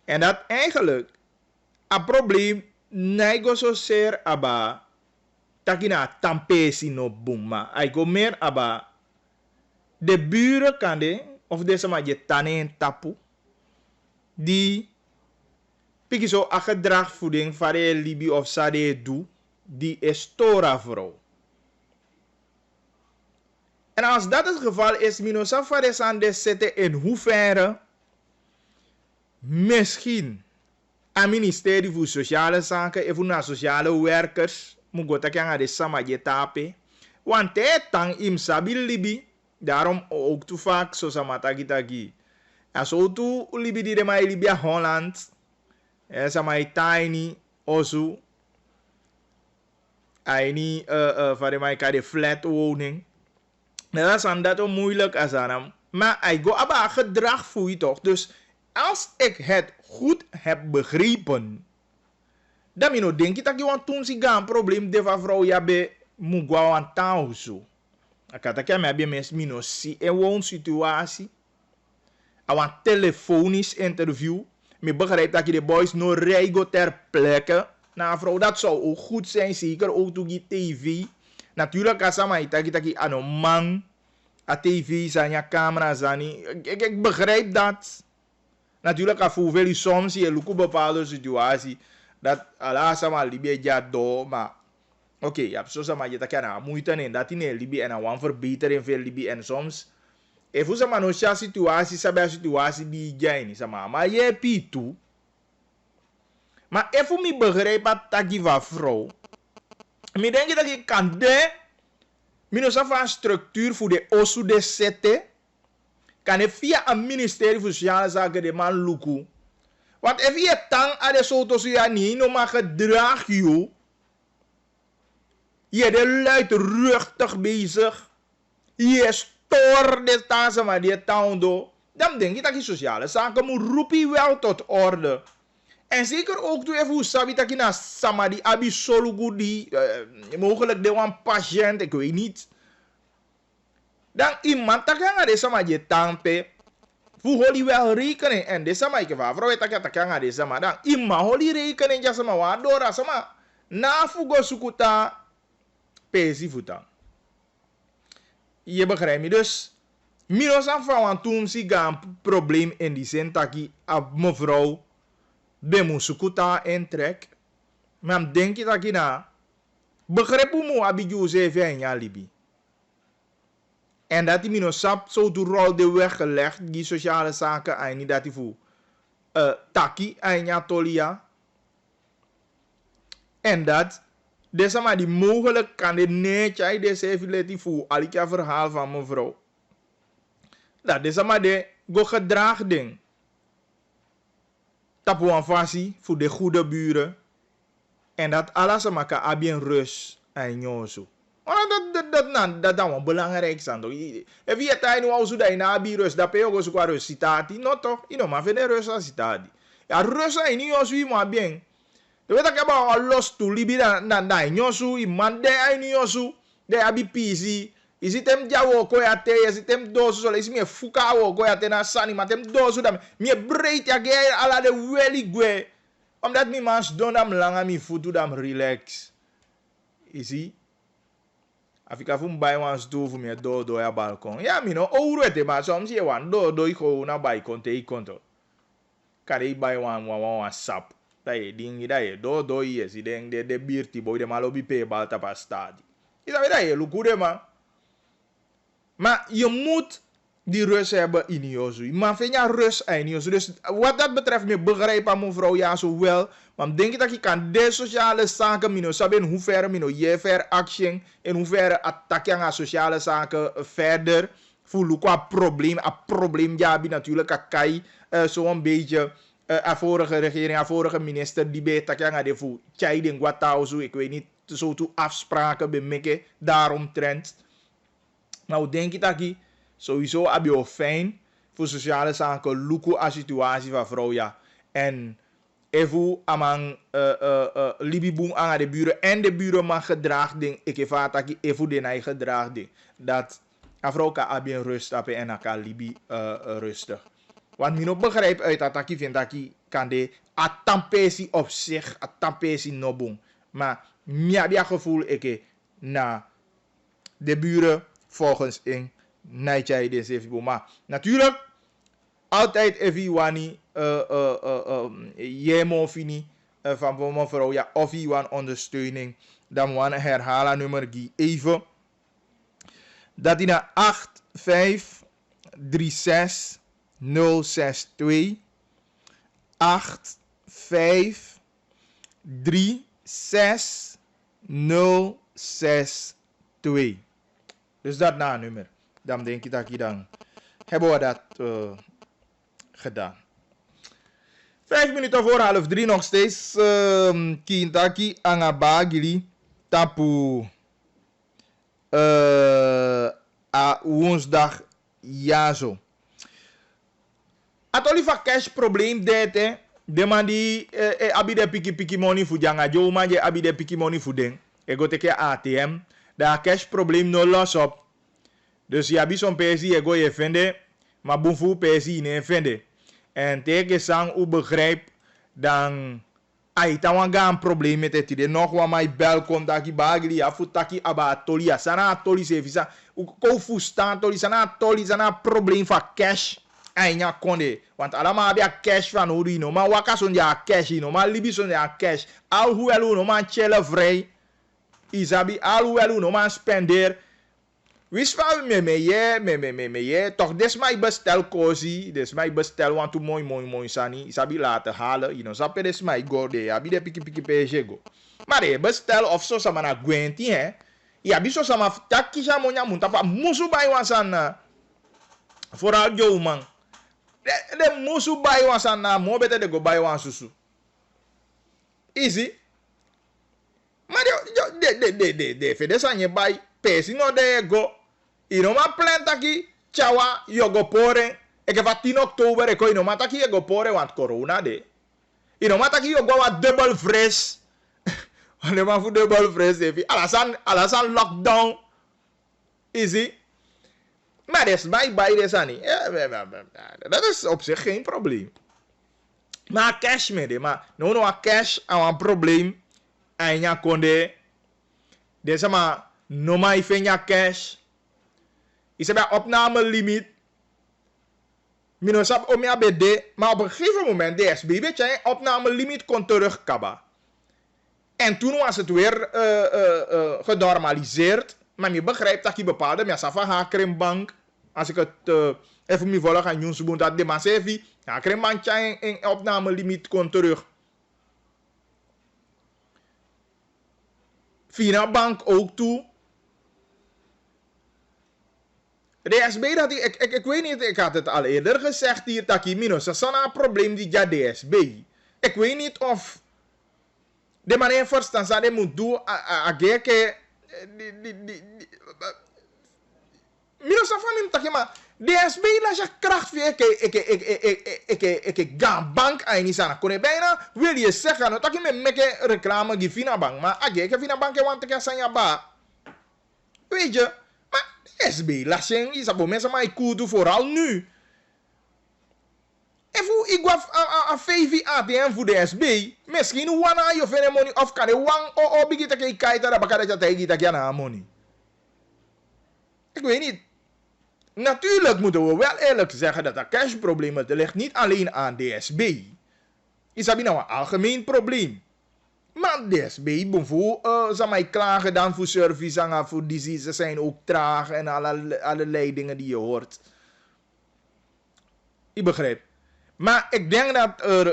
En dat eigenlijk een probleem nego zo zeer aba takina tampesi no boema. Hij go meer aba de buren kan de of deze maar je tane tapu die piki zo a gedragvoeding vare libi of sade do die is tora vrouw. En als dat het geval is, minosa vare sande zetten in hoeverre misschien aan ministerie voor sociale zaken en voor naar sociale werkers moet go aan de sama je tape. Want het tang im sabil libi, daarom ook te vaak zo samatagi tagi. En zo toe libi die de mij Libia Holland. Samai tiny osu aini vare mai ka de flat woning. Dat is aan dat moeilijk als aan. Maar ik go aba gedrag voel je toch. Dus als ik het goed heb begrepen, dan mino denk ik dat je want toen si gaan probleem de vrouw ja be mugwa wan tau zo. Akata ke me be mes mino si e won situatie. Awan telefonisch interview. Me begrijp dat je de boys no reigo ter plekke na vrouw. Dat zou ook goed zijn, zeker ook door die tv. Natuurlijk alsama itaki ano man a tv zanya camera zani. Ik begrijp dat. Natuurlijk als hoeveel soms je lukt bepaalde situatie dat ala sama libye ja do maar Oké, ja, zo zeg maar, je tak na moeite in dat in Libië en een verbetering veel Libië en soms. Even zeg maar, nog situatie, situatie die jij niet, zeg maar je hebt toe. Maar even me begrijpen dat je van vrouw. Ik denk dat je kan de, minus van structuur voor de osu de sete, kan je via een ministerie voor sociale zaken de man luku. Want if je tang aan de soto ja niet, no maar gedraag je. Je de luidruchtig bezig. Je stoor de tazen maar die taundo. Dan denk ik dat je sociale zaken moet roepen wel tot orde. En zeker ook toen even hoe sabi dat je na samadi abi solugudi mogelijk de een patiënt, ik weet niet. Dan iemand dat kan de samadi tampe. Voor holi wel rekening en de sama ik va vrouw dat kan de sama dan iemand holi rekening ja sama wa dora sama na fugo sukuta pesi futa. Je begrijpt me dus. Minos aan van toen zie gaan probleem in die zin dat ik mevrouw de musukuta intrek. Maar denk je dat je na begrijp hoe mo abiju zeven en ja libi. En dat die minosap zo de rol de weg gelegd, die sociale zaken en niet dat die voor taki en ja tolia. En dat deze maar die mogelijk kan de neetje deze even die voor alika verhaal van mevrouw. Dat deze maar de go gedrag ding. Tapu een fasie voor de goede buren. En dat alles maken abien rust en jozo. Dat dan belangrijk zijn toch? If je tijd nu al zo dat je na rust, dat je ook zo qua rust citati, no toch? Je maar vind rust als citati. Ja rust is niet als je maar bien. Je weet dat je maar los to libi dan nyosu, iemand de niet nyosu, de abi pisi. Je ziet hem jawo koyate, je ziet hem dosu zo, je ziet me fuka wo koyate na sani, maar hem dosu dan me breed ja ge ala de welly gwe. Omdat me mans don dam langa me futu dam relax. Je ziet. Afika fu mbai wan stoel voor me do ya balkon. Ja, mi no ouro te maar soms je wan do ik go na balkon te ikonto. Kare bai wan sap. Dat ding dat je do je si ding de birti boy de malobi pe balta pa stadi. Is dat je lukude man. Maar je moet die rust hebben in je. Maar vind je rust in je. Dus wat dat betreft, me begrijp aan mevrouw ja zo wel. Maar denk ik dat je kan de sociale zaken mino saben in hoeverre mino je ver actie in hoeverre attacken aan sociale zaken verder voelen qua probleem. Een probleem ja natuurlijk akai zo'n beetje a vorige regering, a vorige minister die bij attacken aan de voel. Tjaiding wat zo ik weet niet zo toe afspraken bij meke daarom trend. Nou denk ik dat je sowieso heb je fijn voor sociale zaken luku a situatie van vrouw ja. En even amang libiboom aan de buren en de buren mag gedrag ding. Ik heb dat even de eigen gedrag ding. Dat a vrouw kan abien rust hebben en aka libi rustig. Want min ook begrijp uit dat ik vind dat ik kan de atampesi op zich, atampesi nobong. Maar mij heb je gevoel ik na de buren volgens in Nijtjai de Zefibo. Maar natuurlijk, altijd even wani jemo fini van mevrouw ja of iwan ondersteuning. Dan wan herhalen nummer die even. Dat in 8536062 8536062. Dus dat na nummer. Dan denk ik dat je dan hebben we dat gedaan. 5 minuten voor 2:30 nog steeds. Kintaki angabagili tapu a woensdag ja zo. Atoli va cash probleem dete. De man die abide piki money voor janga jo man je abide piki money voor ding. Ego teke ATM. Daar cash probleem no los op. Dus je hebt zo'n pesi ego je vende. Maar boenvoer pesi ne vende. En tegen sang u begrijp dan ai tawan ga een probleem met het idee nog wat mij bel komt dat je bagli afu taki aba tolia sana toli se visa u ko fu staan toli sana probleem van cash anya konde want allemaal heb je cash van hoe no maar waka son ja cash no maar libi son ja cash al hoe elu no man chelle vrij Isabi, alhoewel u no man spender. Wist van me je. Toch, des mij bestel kozi. Des mij bestel, want u mooi sani. Isabi laten halen. You know, sape des mij go de. Abi de piki peje go. Maar je bestel of zo sama na gwenti, hè. Ja, biso sama takisha monya muntapa musu bai wasan. Vooral jou man. De musu bai wasan na mo bete de go bai wan susu. Easy. Maar de fede sanye bai pesi no de go. Inoma planta ki chawa yogo pore. Eke va 10 oktober eko inoma taki yogo pore want corona de. Inoma taki yogo wa double fresh. Wanneer man voor double fresh heeft. Alasan lockdown. Easy. Maar dat is bij deze niet. Dat is op zich geen probleem. Maar cash mee. Maar no cash aan een probleem. En je konde. Deze maar no maar je cash. Is er bij opname limiet. Minosap om je BD. Maar op een gegeven moment de SB weet je opname limiet kon terugkabben. En toen was het weer genormaliseerd. Maar je begrijpt dat je bepaalde mensen van Hakrimbank. Als ik het even me volg aan Joensboen, dat de Masevi Hakrimbank een opnamelimiet kon terug. Finabank ook toe. De SB dat ik weet niet, ik had het al eerder gezegd hier, dat je minus een probleem die ja de SB. Ik weet niet of de manier verstaan dat je moet doen, minus van hem tak je maar de SB laat je kracht weer ik ga bank aan kon je bijna wil je zeggen dat je met reclame die Finabank maar ik Finabank want ik zijn ja ba weet je maar de SB laat je is op mensen maar ik doe vooral nu. Even ik gaf een VV ATM voor de SB. Misschien wana je vindt money of kan je wang o begint dat je kijkt naar bakar dat je dat je na money. Ik weet niet. Natuurlijk moeten we wel eerlijk zeggen dat de cashprobleem ligt niet alleen aan DSB. Is dat nou een algemeen probleem? Maar DSB bijvoorbeeld zal mij klagen dan voor service en voor diseases zijn ook traag en allerlei dingen die je hoort. Je begrijpt. Maar ik denk dat er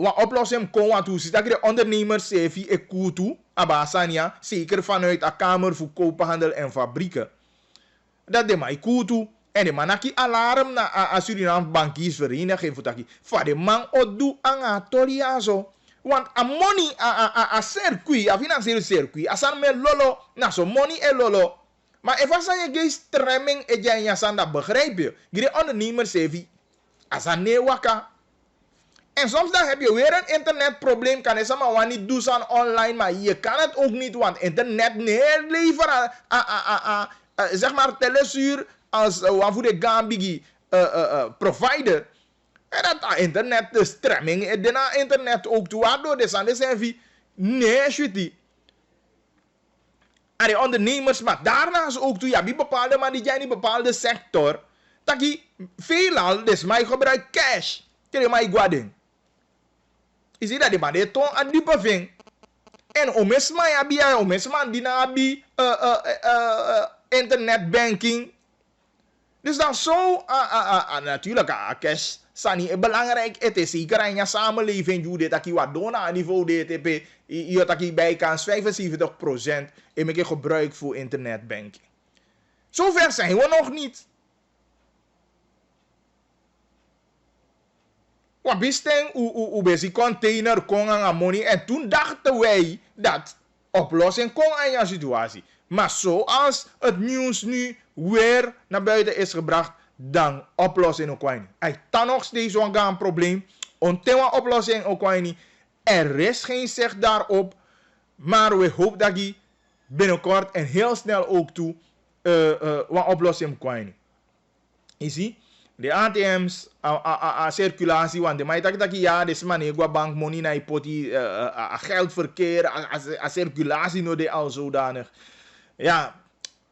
wat oplossing komt, want hoe zit dat de ondernemers CV Ekutu, Abasania, zeker vanuit de Kamer voor Koophandel en Fabrieken. Dat de Ekutu en de manaki alarm na Suriname bankiersvereniging voor taki. Van de man odu aan Toriazo. Want a money a circuit, a financieel circuit, asan me lolo, na so money e lolo. Maar if asan je stremming e janya sanda begrijp je. De ondernemers CV asan ne waka. En soms dan heb je weer een internetprobleem. Kan je zeggen, maar niet doen aan online. Maar je kan het ook niet, want internet niet leveren. Zeg maar telesuur als voor de Gambigi provider. En dat internet, de stremming, en daarna internet ook toe. Waardoor de zanden zijn nee, shit. En de ondernemers, maar daarnaast ook toe. Ja, die bepaalde, maar die zijn in bepaalde sector. Dat je veelal, dus mij gebruikt cash. Kijk maar, ik guading. Je ziet dat die man die toon aan diepe ving. En omesma ja bia, omesma dina bi internetbanking. Dus dan zo, natuurlijk, cash sani belangrijk. Het is zeker in je samenleving, je dat je wat doen aan niveau DTP. Je dat je bijkans 75% in een gebruik voor internetbanking. Zover zijn we nog niet. Wat besteng u container kon aan money en toen dachten wij dat oplossing kon aan je situatie. Maar zoals het nieuws nu weer naar buiten is gebracht, dan oplossing ook niet. Hij kan nog steeds een probleem. Onthema oplossing ook niet. Er is geen zicht daarop, maar we hopen dat je binnenkort en heel snel ook toe een oplossing kan. Je ziet? De ATM's, circulatie, want de mij dat ja, deze manier, bank money na ipoti, geldverkeer, circulatie no de al zodanig. Ja,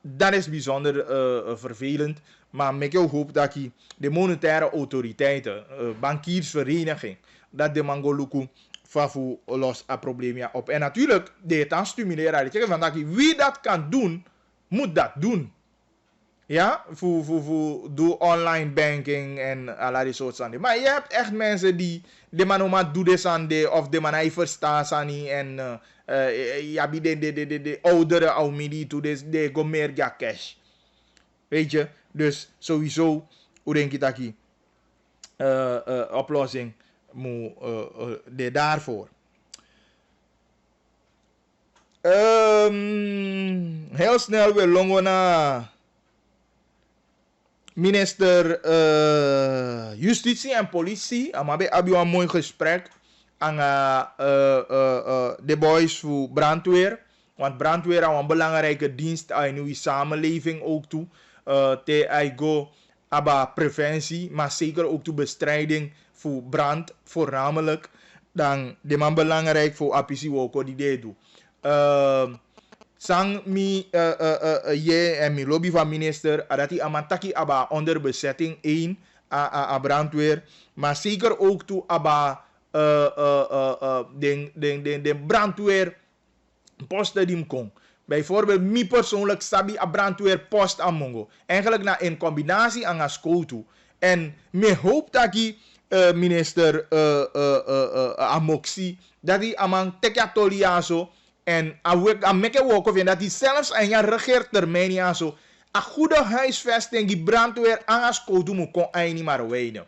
dat is bijzonder vervelend. Maar ik hoop dat de monetaire autoriteiten, bankiersvereniging, dat de Mangoluku Fafu los a probleem op. En natuurlijk, dit aan stimuleren. Van wie dat kan doen, moet dat doen. Ja, voor doe online banking en allerlei soort dingen. Maar je hebt echt mensen die de manoma doen dit aan de of de manai verstaan aan en ja, de oudere oudmidi toe de go meer ja cash. Weet je, dus sowieso, hoe denk je dat die oplossing moet de daarvoor. Heel snel weer longo naar minister Justitie en Politie. Amabe hebben een mooi gesprek aan de boys voor brandweer. Want brandweer is een belangrijke dienst in uw samenleving ook toe. Te eigo aba preventie, maar zeker ook toe bestrijding voor brand voornamelijk. Dan de man belangrijk voor apisi woko die dit doet. Sang mi je en mi lobby van minister dat hij amantaki aba onder bezetting 1 a brandweer, maar zeker ook toe aba de brandweer posten die kom. Bijvoorbeeld mi persoonlijk sabi a brandweer post aan mongo. Eigenlijk na in combinatie aan school toe. En me hoop dat die minister Amoxi dat hij amang tekatoliaso en aan meke woko vind dat hij zelfs aan je regeertermijn ja zo een goede huisvesting die brandweer aan school toe moet kon niet maar wijnen.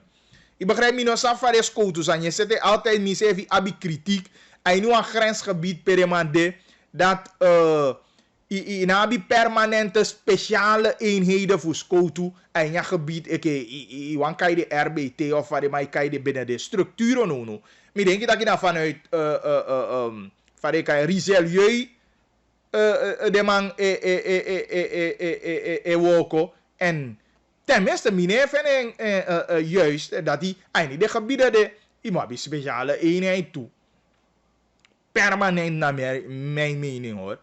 Ik begrijp me nog safari school toe zijn je zet altijd misevi abi kritiek en nu een grensgebied peremande dat in abi permanente speciale eenheden voor school toe en je gebied ik wan kai de RBT of wat maar kai de binnen de structuren no. Ik denk dat je dan vanuit van kai Richelieu de man woko en tenminste meneer vind juist dat die eigenlijk de gebieden de iemand speciale eenheid toe permanent naar mijn mening hoor.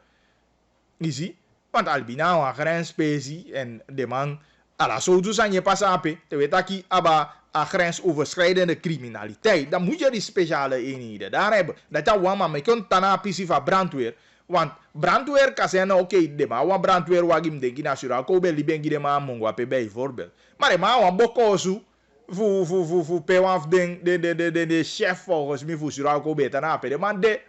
Je ziet, want albina een grensspecie en de man ala zo doen zijn je pas ape te weet dat je aba een grensoverschrijdende criminaliteit, dan moet je die speciale eenheden daar hebben. Dat is wat maar kunt tana pisi van brandweer. Want brandweer kan zijn oké, de ma brandweer wagim denk je nationaal kobe libengi de ma mongo ape bijvoorbeeld. Maar de ma wan bokozu voor pewaf de chef volgens mij voor Surao kobe tana ape de man de.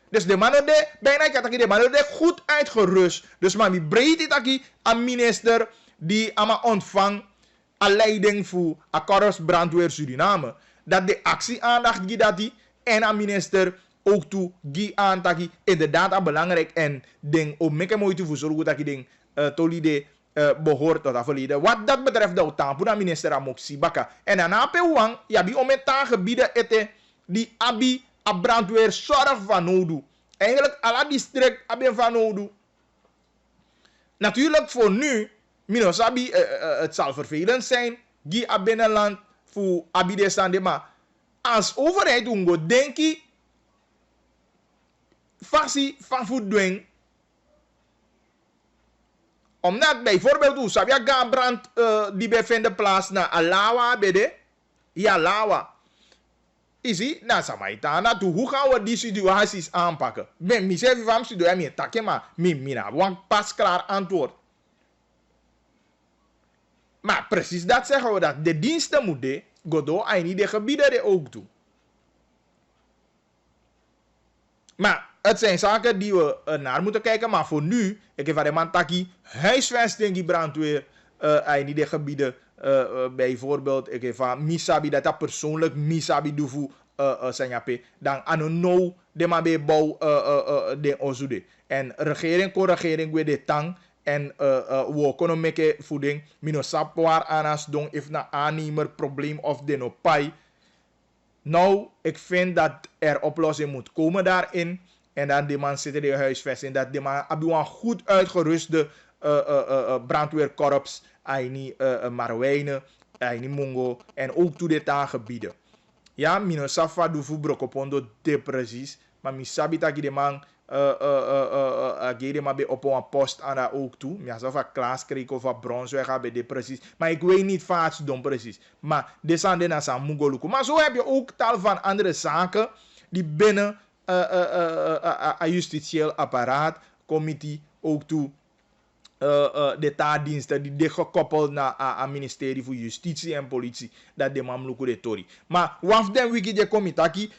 Dus de mannen de bijna kataki de mannen de goed uitgerust. Dus maar mi breed het aki een minister die ama ontvang een leiding voor a korps brandweer Suriname. Dat de actie aandacht die dat die en een minister ook toe die aantaki inderdaad belangrijk en ding om meke moeite voor zorgen dat je ding tolide behoort tot dat verleden. Wat dat betreft de tampo na minister Amoxi Baka en dan ape wang ja bi om het gebieden ete die abi a brandweer zorg van nodig. Eigenlijk alle district hebben van nodig. Natuurlijk voor nu, minosabi, het zal vervelend zijn, die a binnenland voor abidesande, maar als overheid ungo denk ik, factie van voetdwing, omdat bijvoorbeeld u sabia gaan brand die bevinden plaats na Alawa bede, ja Lawa. Zie, na Samaitana, hoe gaan we die situaties aanpakken? Ben mezelf van studeren, mijn takken, maar mina, want pas klaar antwoord. Maar precies dat zeggen we dat de diensten moeten godo en niet de gebieden er ook doen. Maar het zijn zaken die we naar moeten kijken, maar voor nu, ik heb van de man taki huisvesting die brandweer en niet de gebieden. Bijvoorbeeld, ik heb van misabi dat persoonlijk misabi doe sanyape dan anono de mabe bouw de ozude en regering weer de tang en we kunnen meke voeding mino sapwaar anas don if na aannemer probleem of de no pai. Nou, ik vind dat er oplossing moet komen daarin en dan de man zitten de huisvesting dat de man hebben een goed uitgeruste brandweerkorps aini Marwijnen, aini Mongo en ook toe dit aangebieden. Ja, mino safa du fu brokopondo de precies, maar mi sabi taki de man agere maar bij op een post aan dat ook toe. Ja, zo van Klaas kreeg of van Bronsweg bij de precies. Maar ik weet niet vaak dan precies. Maar dit zijn de nasa mugoluku. Maar zo heb je ook tal van andere zaken die binnen een justitieel apparaat, committee, ook toe de taakdiensten die dit gekoppeld naar het ministerie voor Justitie en Politie, dat de mamluku de tori. Maar waf den wiki de komitaki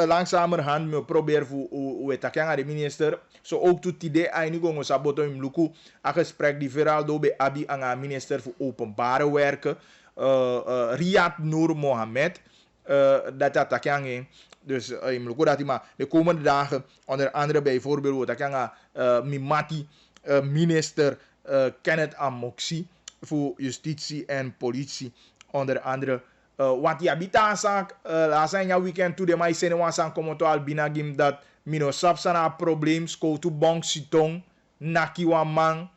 langzamerhand me probeer voor hoe de minister, zo ook toe tide aini gongo saboto imluku een gesprek die veraal do be abi aan de minister voor openbare werken, Riyad Noor Mohammed, dat attaqueren. Dus imluku dat maar de komende dagen onder andere bijvoorbeeld wat Mimati minister Kenneth Amoxi voor Justitie en Politie onder andere. Wat die habitaanzaak laatst weekend toe de mij zijn komen to albinagim dat mino sapsana probleem sko to bong sitong nakiwa man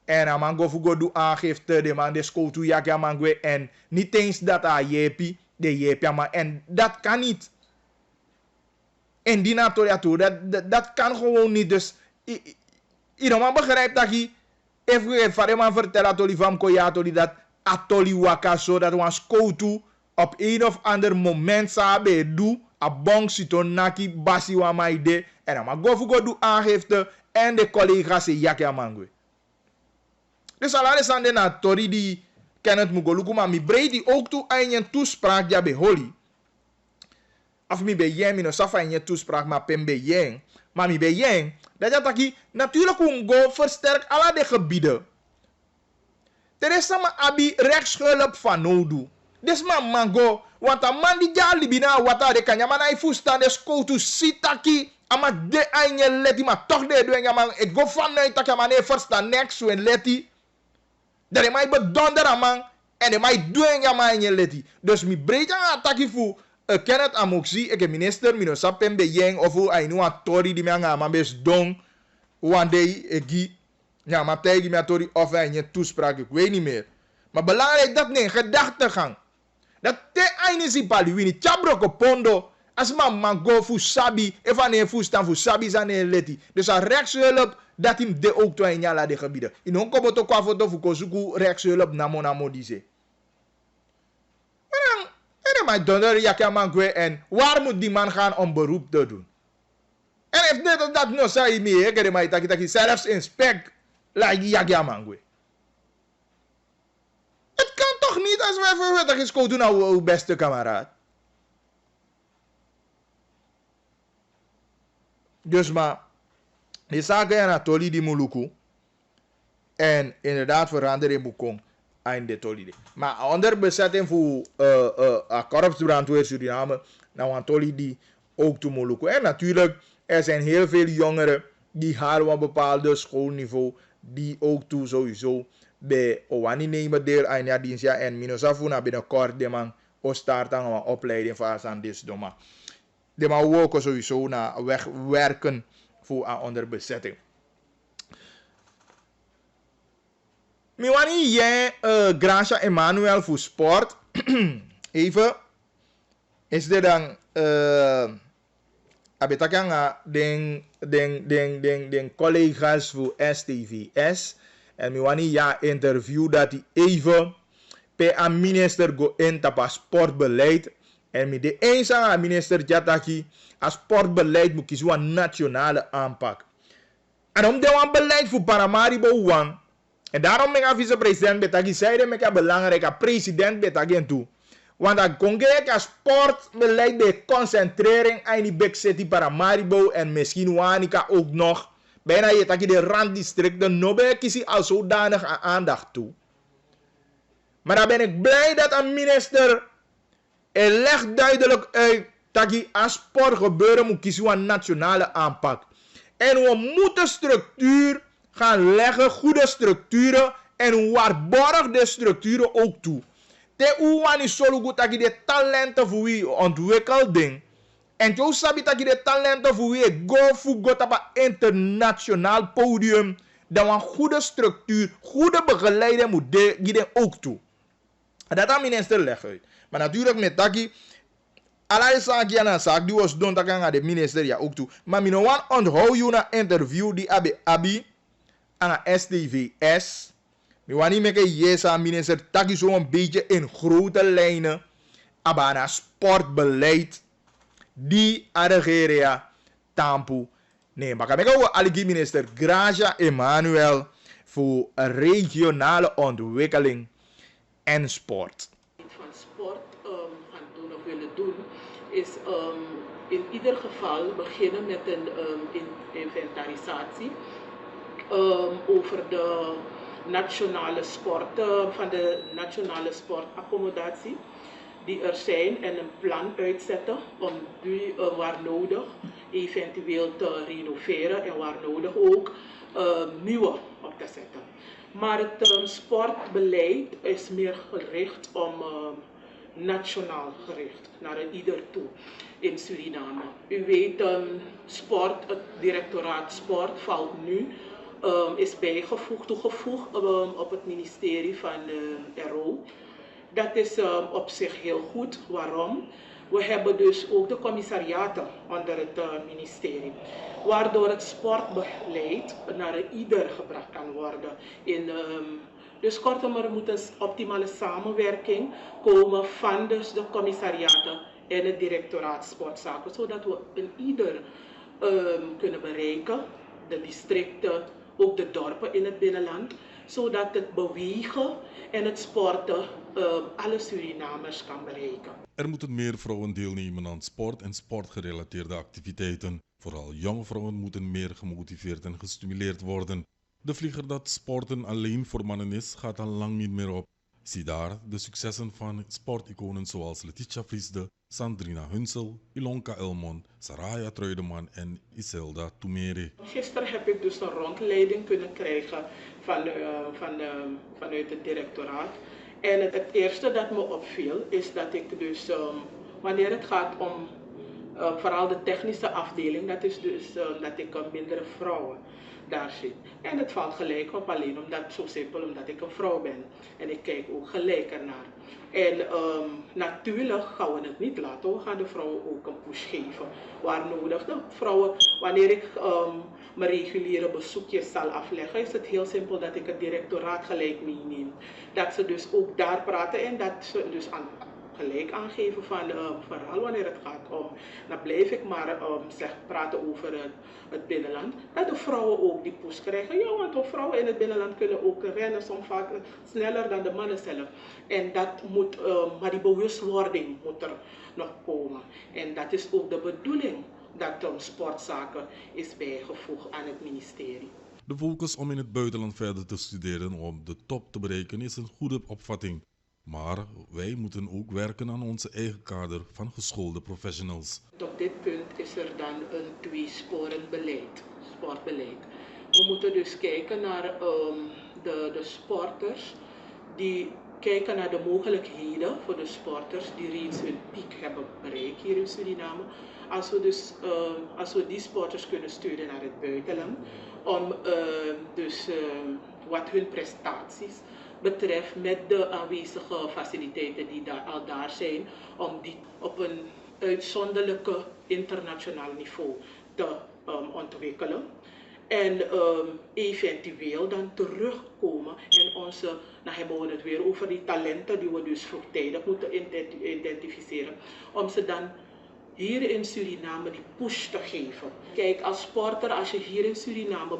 en aman go fugo do aangifte de man de sko to yakya mangwe en niet eens dat a jepi de jepi maar en dat kan niet. En die dat kan gewoon niet. Dus iedereen begrijpt dat je even vareman vertelt atoli van koyatoli dat atoli waka zo dat we skoutu op een of ander moment sabe do a bong siton naki basi wa maide en dan go fugo do aangifte en de collega's se yakya mangwe. Dus alare sande na tori die Kenneth Mugoluku maar mi breedi ook toe aan je toespraak ja be holi. Of mi be yen mi no safa in je toespraak maar pembe yen. Maar mi be yen dat je taki natuurlijk een go versterk alle de gebieden. Er is sama abi rechtshulp van nodu. Des man mango want a man die ja libina wata de kanya man ai fusta de skoutu sitaki ama de anye leti maar toch de doen ja man ik go van nee tak man e first dan next so en leti. Dat mij bedonder aan man en de mij doen ja man anye leti. Dus mi breed aan ataki fu Kenneth Amoxi, ik minister, mino sapen be yeng of hoe ai nu tori die me aan bes dong. One day egi ja maar tegen me tori of hij je toespraak ik weet niet meer. Maar belangrijk dat nee gedachtegang. Dat te aini si pali wini chabroko pondo as man go fu sabi even een fu staan fu sabi zane leti. Dus a rechtshulp dat hem de ook to in jala de gebieden. In onko boto kwa foto fu kozuku rechtshulp namo dize. En dan donder yakya mangwe en waar moet die man gaan om beroep te doen? En heeft net dat no zei me, ik heb mij taki zelfs inspect like yakya mangwe. Het kan toch niet als we even weten dat je doen naar uw beste kameraad. Dus maar die zaken en atoli die muluku en inderdaad veranderen boekong. Einde tolide. Maar onder bezetting voor korpsbrandweer Suriname, nou antoli die ook te Moluku. En natuurlijk, er zijn heel veel jongeren die halen een bepaalde schoolniveau, die ook toe sowieso bij Owani nemen deel aan ja dienst ja en minosafu na binnenkort de man o start aan een opleiding van aan dit doma. De man ook sowieso naar wegwerken voor aan onder bezetting. Miwani je Gracia Emmanuel voor sport. Even. Is dit dan abetakanga den collega's voor STVS. En miwani ja interview dat hij even per aan minister go in tapa sportbeleid. En met de eens aan minister Jataki als sportbeleid moet kiezen een nationale aanpak. En om de beleid voor Paramaribo wan. En daarom ben ik vicepresident betagi zeiden met een belangrijke president betagi toe. Want dat congregatie sportbeleid bij concentrering aan die big city Paramaribo en misschien Wanica ook nog. Bijna je taki de randdistricten nobel kies al zodanig aandacht toe. Maar dan ben ik blij dat een minister legt duidelijk uit dat je als sport gebeuren moet kiezen een nationale aanpak. En we moeten structuur gaan leggen, goede structuren en waarborg de structuren ook toe. Te uwani solo goed dat je de talenten voor wie ontwikkeld ding. En je sabi dat je de talenten voor wie go voor op een internationaal podium. Dat een goede structuur, goede begeleiding moet je ook toe. Dat aan minister legt uit. Maar natuurlijk met Taki, allerlei zaken en een zaak die was doen, dat kan de minister ja ook toe. Maar mijn one onthoud je na interview die abi aan STVS. Ik wil niet meer yes aan minister Taki zo een beetje in grote lijnen. Maar aan sportbeleid. di Arageria Tampu. Nee, maar kan ik aligi minister Graja Emmanuel voor regionale ontwikkeling en sport. Van sport gaan doen of willen doen, is in ieder geval beginnen met een inventarisatie over de nationale sporten, van de nationale sportaccommodatie die er zijn en een plan uitzetten om die waar nodig eventueel te renoveren en waar nodig ook nieuwe op te zetten. Maar het sportbeleid is meer gericht om nationaal gericht, naar ieder toe in Suriname. U weet, sport, het directoraat sport valt nu, is toegevoegd op het ministerie van RO. Dat is op zich heel goed. Waarom? We hebben dus ook de commissariaten onder het ministerie, waardoor het sportbeleid naar ieder gebracht kan worden. Dus kortom, er moet een optimale samenwerking komen van dus de commissariaten en het directoraat sportzaken, zodat we in ieder kunnen bereiken, de districten, ook de dorpen in het binnenland, zodat het bewegen en het sporten alle Surinamers kan bereiken. Er moeten meer vrouwen deelnemen aan sport en sportgerelateerde activiteiten. Vooral jonge vrouwen moeten meer gemotiveerd en gestimuleerd worden. De vlieger dat sporten alleen voor mannen is, gaat al lang niet meer op. Zie daar de successen van sporticonen zoals Letitia Vriesde, Sandrina Hunsel, Ilonka Elmond, Saraya Truideman en Iselda Toumere. Gisteren heb ik dus een rondleiding kunnen krijgen vanuit het directoraat. En het eerste dat me opviel is dat ik dus, wanneer het gaat om vooral de technische afdeling, dat is dus dat ik mindere vrouwen daar zit. En het valt gelijk op, alleen zo simpel omdat ik een vrouw ben. En ik kijk ook gelijk ernaar. En natuurlijk gaan we het niet laten. We gaan de vrouwen ook een push geven waar nodig. De vrouwen, wanneer ik mijn reguliere bezoekjes zal afleggen, is het heel simpel dat ik het directoraat gelijk meeneem. Dat ze dus ook daar praten en dat ze dus gelijk aangeven van vooral wanneer het gaat om, dan blijf ik maar praten over het binnenland, dat de vrouwen ook die push krijgen. Ja, want de vrouwen in het binnenland kunnen ook rennen, soms vaak sneller dan de mannen zelf. En dat moet, maar die bewustwording moet er nog komen. En dat is ook de bedoeling dat sportzaken is bijgevoegd aan het ministerie. De focus om in het buitenland verder te studeren om de top te bereiken is een goede opvatting. Maar wij moeten ook werken aan onze eigen kader van geschoolde professionals. Op dit punt is er dan een tweesporend beleid, sportbeleid. We moeten dus kijken naar de sporters, die kijken naar de mogelijkheden voor de sporters die reeds hun piek hebben bereikt hier in Suriname. Als we die sporters kunnen sturen naar het buitenland, om wat hun prestaties betreft met de aanwezige faciliteiten die daar zijn, om die op een uitzonderlijke internationaal niveau te ontwikkelen. En eventueel dan terugkomen en dan hebben we het weer over die talenten die we dus vroegtijdig moeten identificeren, om ze dan hier in Suriname die push te geven. Kijk, als sporter, als je hier in Suriname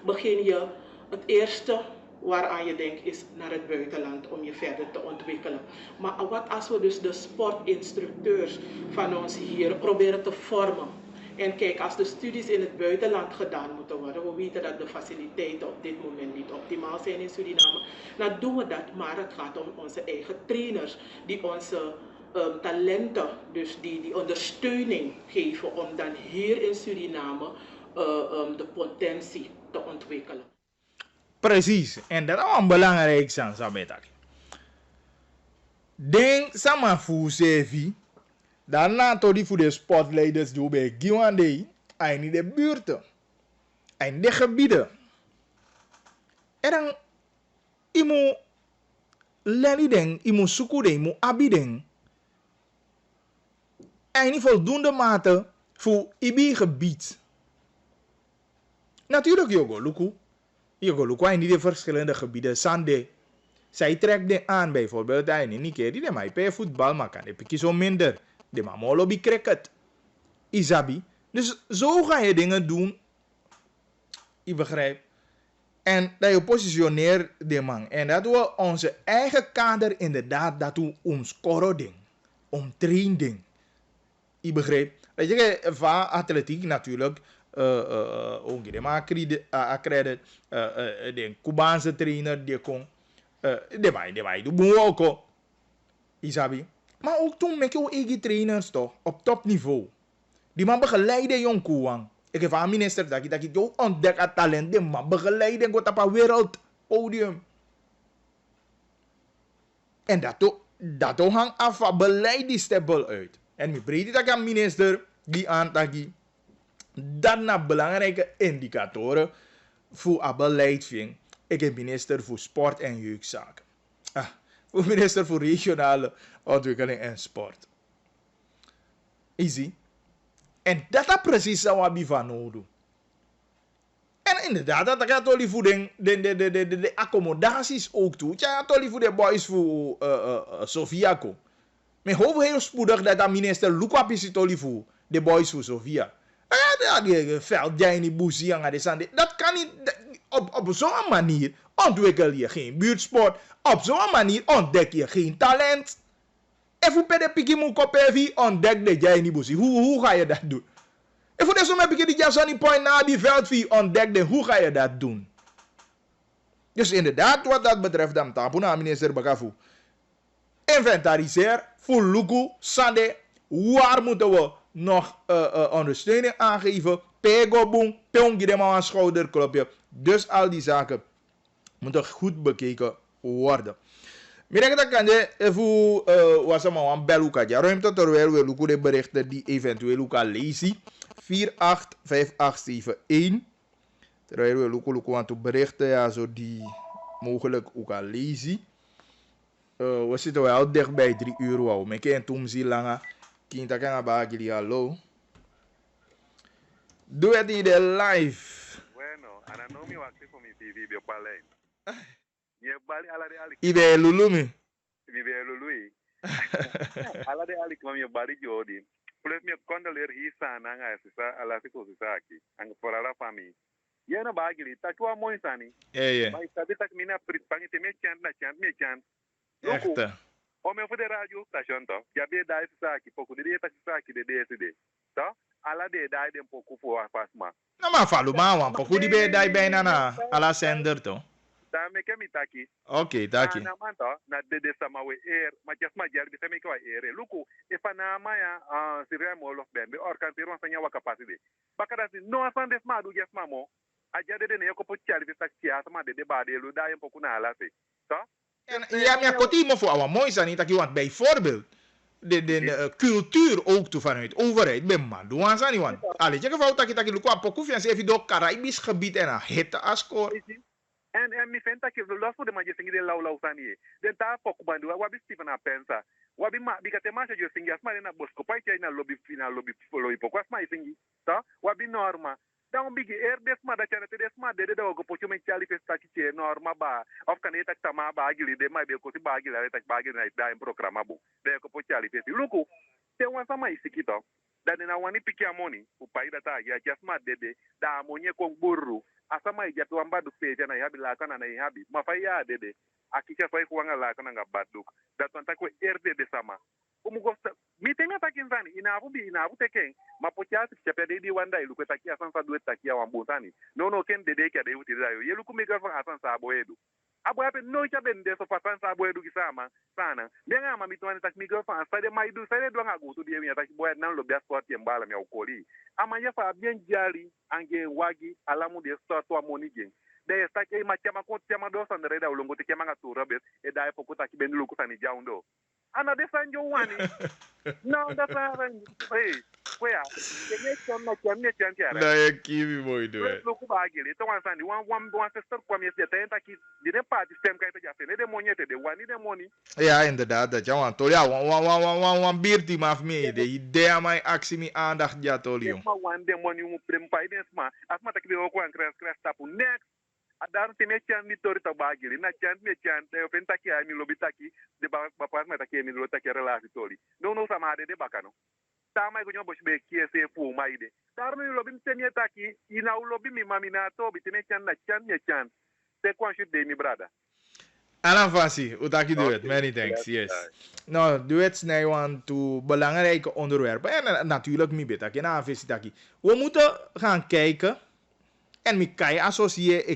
begin je het eerste waaraan je denkt is naar het buitenland om je verder te ontwikkelen. Maar wat als we dus de sportinstructeurs van ons hier proberen te vormen? En kijk, als de studies in het buitenland gedaan moeten worden, we weten dat de faciliteiten op dit moment niet optimaal zijn in Suriname, dan doen we dat, maar het gaat om onze eigen trainers die onze talenten, dus die ondersteuning geven om dan hier in Suriname de potentie te ontwikkelen. Precies, en dat is wel belangrijk, Sabetak. Denk sama fu sevi, daarna tot die voor de sportleiders die bij Giwande, in de buurten, in de gebieden. En dan, imu leliden, imu sukude, imu abiden. En in voldoende mate voor ibi gebied. Natuurlijk, Jogo Luku. In die verschillende gebieden. Sande. Zij trekt de aan bijvoorbeeld. In die keer die mij per voetbal maken. De pikkie zo minder. De mamolo bij cricket. Isabi. Dus zo ga je dingen doen. Je begrijpt. En dat je positioneert de man. En dat we onze eigen kader inderdaad dat we om scoren ding. Om train ding. Je begrijpt. Dat je van atletiek natuurlijk. Ook de maar credit. De Cubaanse trainer die kon. De wij doen ook. Isabi. Maar ook toen met je eigen trainers toch. Op topniveau. Die man begeleiden jong Kuwang. Ik heb aan minister dat je jou ontdekt het talent. Die man begeleiden op een wereldpodium. En dat hangt af van beleid die stempel uit. En ik breed dat aan minister die aantaki. Dat na belangrijke indicatoren voor het beleid vind. Ik heb minister voor sport en jeugdzaken. Voor minister voor regionale ontwikkeling en sport. Easy. En dat is precies wat we van nodig. En inderdaad, dat gaat toch voor de accommodaties ook toe. Ja, toch voor de boys voor Sofia. Maar hoop heel spoedig dat de minister Luca Pisitoli voor de boys voor Sofia. Ja, die veld, jij niet boezie aan de zand. Dat kan niet. Op zo'n manier ontwikkel je geen buurtsport. Op zo'n manier ontdek je geen talent. En voor de piki moet kopen, ontdek de jij niet boezie. Hoe ga je dat doen? En voor deze heb ik die Jassani point na die veldvie ontdekte. Hoe ga je dat doen? Dus inderdaad, wat dat betreft, dan tapu na minister Bagafu. Inventariseer voor Luku, Sande. Waar moeten we nog ondersteuning aangeven? Pego boom, peong de maar een schouderklopje. Dus al die zaken moeten goed bekeken worden. Mira dat kan je even was er maar een beluka. Ja, ruimte terwijl we Luku de berichten die eventueel Luka lezen. 485871. Terwijl we Luku aan het berichten, ja, zo die mogelijk ook al lezen. We zitten wel dicht bij 3 uur. Wow. Ik ken toen zie langer. Kinta kan abagili, hallo. Doe het in de live. Bueno, ananomi wakti voor mijn TV bij Palein. Je bali ala de ali. Ibe lulumi. Ibe lului. Ala de ali kwam je bali jodi. Plus me condoleer hier sana nga sisa ala siko sisaki. Ang forala fami. Je na bagili takwa mooi sani. Ja. Maar ik dat mina prit pangi te me chant na chant me chant. Echte. O me voor de radio station to. Ja be dai sisaki poku de ta sisaki de DSD. To? Ala de dai den poku voor pasma. Nou maar falu maar wan poku di be dai bijna na ala sender to. Da me kemi taki. Oké, taki. Na manto na de sama we ma jasma jar bi temi ko luku ifana maya sirya mo lof ben be or kan tiro sanya wa capacity bakara si no asan des ma du jasma mo aja de ne ko po chali bi sakki asma de ba de lu da yem poku na ala se to En ja, maar koti mo voor awa mooi zijn dat je want bijvoorbeeld de cultuur ook toe vanuit overheid ben man doen aan zijn want alle je geval dat je luku apoku fian se do Caribisch gebied en a hitte askor. En mi fenta que los de maje singi de lau sani den ta poku bandu wa bi Stephen apensa wa bi ma bi kate ma jo singi asma na bosco pai che na lobby poku asma singi ta wa bi norma dan bigi desma da chana desma de go pochu me chali festa ki norma ba of kan eta tama ba gili de ma be ko ti ba gili eta ba gili na da en programa bu de ko pochu chali festi luku te wan sama isikito dan na wani piki amoni upai da ta ya jasma de da amonye ko burru asama ijatu ambadu peja na ihabi lakana na ihabi mafaya dede akisha fai kuanga lakana nga baduk datanta ko de sama umugosta mitenya takinzani inabu teken mapochasi chapede di wanda ilu kwetakia sansa duet takia wambutani no ken dede kya de utirayo yelu kumiga fa asansa aboedu abo yape no chabe ndeso fa sansa aboedu kisama sana benga mamitwani takmiga fa sade maidu sade dwanga gutu di yemi ataki boya nan lo bia sport yembala mi ukoli amanya fa bien jali ange wagi alamu de start wa monige de stake machama ko tema do sandere da ulongo te kemanga tu robes e da epokota ki bendu ku sani jaundo ana de sanjo wani no da sa hey where the next chama Na ya kiwi boy do lo ku bagile to wan sani wan sister kwa mi se tenta ki de party stem kai te jafe ne de monyete de wani de money ja inderdaad dat ja want to ja wan birti maf me de idee mijn actie mi aandacht ja to lion ma wan de money mu prem pai de sma asma tak de ko an crash tapu next adar te me chan ni tori to bagile na chan me chan te ofenta ki ami lobitaki de ba pas ma taki mi lo taki relasi tori no sama de bakano ta mai gonyo bosh be kiese fu mai de tar mi lobby tenye taki ina lobby mi mami na to bitene chan na chan ya chan te kwan shoot de mi brada Alan Fassi, Utaki do it. Okay. Many thanks, Yes. yes. Nou, duet snij want to belangrijke onderwerpen. En natuurlijk, mi beta, kena visitaki. We moeten gaan kijken. En mi kai associeer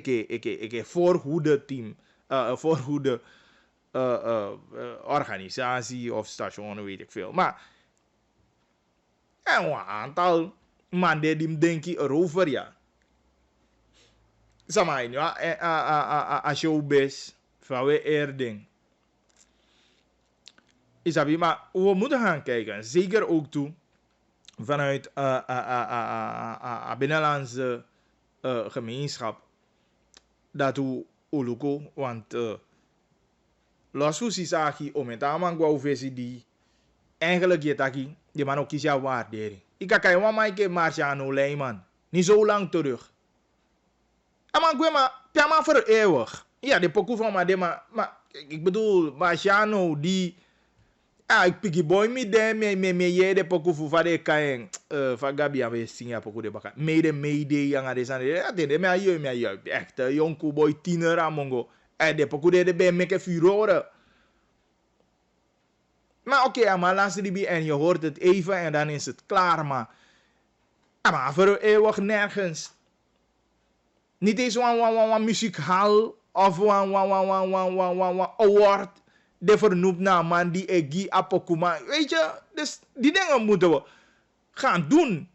ik voor hoe de team, voor hoe de organisatie of station, weet ik veel. Maar, en een aantal maanden die denken erover, ja. Sama in, ja, a showbiz, van we ding. Isabi, maar we moeten gaan kijken, zeker ook toe, vanuit binnenlandse gemeenschap, dat we uluko, want los hoe sisaki om het aan gwa uvesi die eigenlijk je taki, die man ook kies jou waardering. Ik kan je wel maar Marciano Leijman, niet zo lang terug. Maar piama voor eeuwig. Ja, de pokoe van maar ik bedoel, Marciano die ik piki boy mi de me ye de pokoe voor de kaeng van Gabi aan singa pokoe de baka. Mede yang ada sana. Ja, de me ayo echt jonku boy tiener amongo. De pokoe de be meke furore. Maar oké, maar laatste die en je hoort het even en dan is het klaar, maar voor eeuwig nergens. Niet eens een muziekhal of een award die vernoemd naar man die egi apokuma. Weet je, dus die dingen moeten we gaan doen.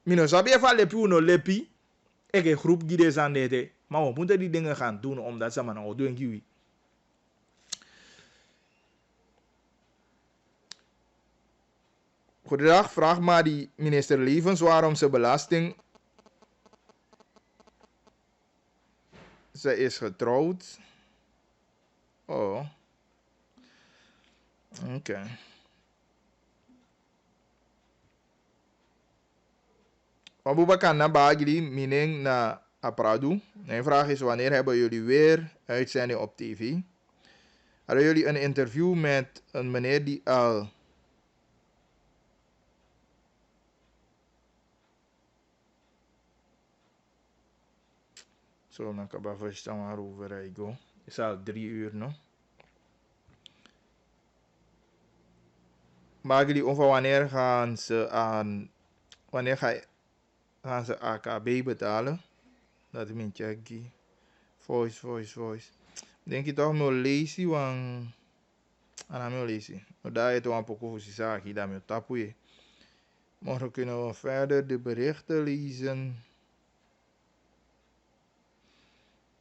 Mino sabi even lepi uno lepi. Ik een groep die deze aan dit. Maar we moeten die dingen gaan doen omdat ze maar nou doen kiwi. Goedendag, vraag maar die minister Levens waarom ze belasting. Ze is getrouwd. Oh. Oké. Abubakar na bagli mening na apradu. Mijn vraag is wanneer hebben jullie weer uitzending op tv? Hadden jullie een interview met een meneer die al zo, dan kan ik verstaan waarover ik go. Het is al 3 uur, no? Maar jullie over wanneer gaan ze aan... Wanneer gaan ze AKB betalen? Dat is mijn checkie. Voice. Denk je toch meer lazy, want... Ah, meer lazy. Daar je toch een pokoe voor zaak, daar meer tapu. Morgen kunnen we verder de berichten lezen.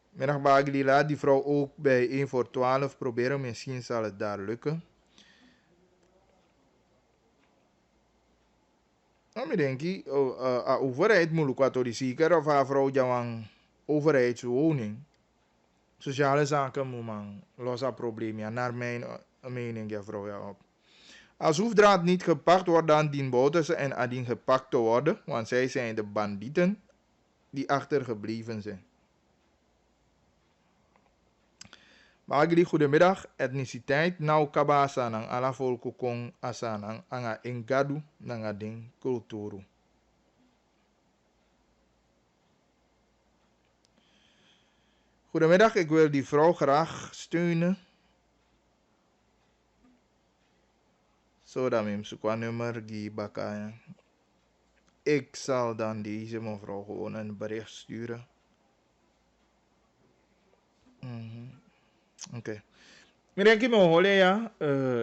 Middag Bagli, laat die vrouw ook bij 1 voor 12 proberen. Misschien zal het daar lukken. Nou, ik denk dat de overheid moet wat zeker of haar vrouw een overheidswoning. Sociale zaken moet man lossen probleem. Ja, naar mijn mening, ja, vrouw. Ja, op. Als hoefdraad niet gepakt wordt, dan dien boten ze en adien gepakt te worden. Want zij zijn de bandieten die achtergebleven zijn. Magli, goedemiddag. Etniciteit, nou kabasa nang ala volko kong asanang anga engadu nanga ding kulturu. Goedemiddag, ik wil die vrouw graag steunen. Zodat ik zo'n nummer die bakaya. Ik zal dan deze mevrouw gewoon een bericht sturen. Oké. Ik denk me holen, ja.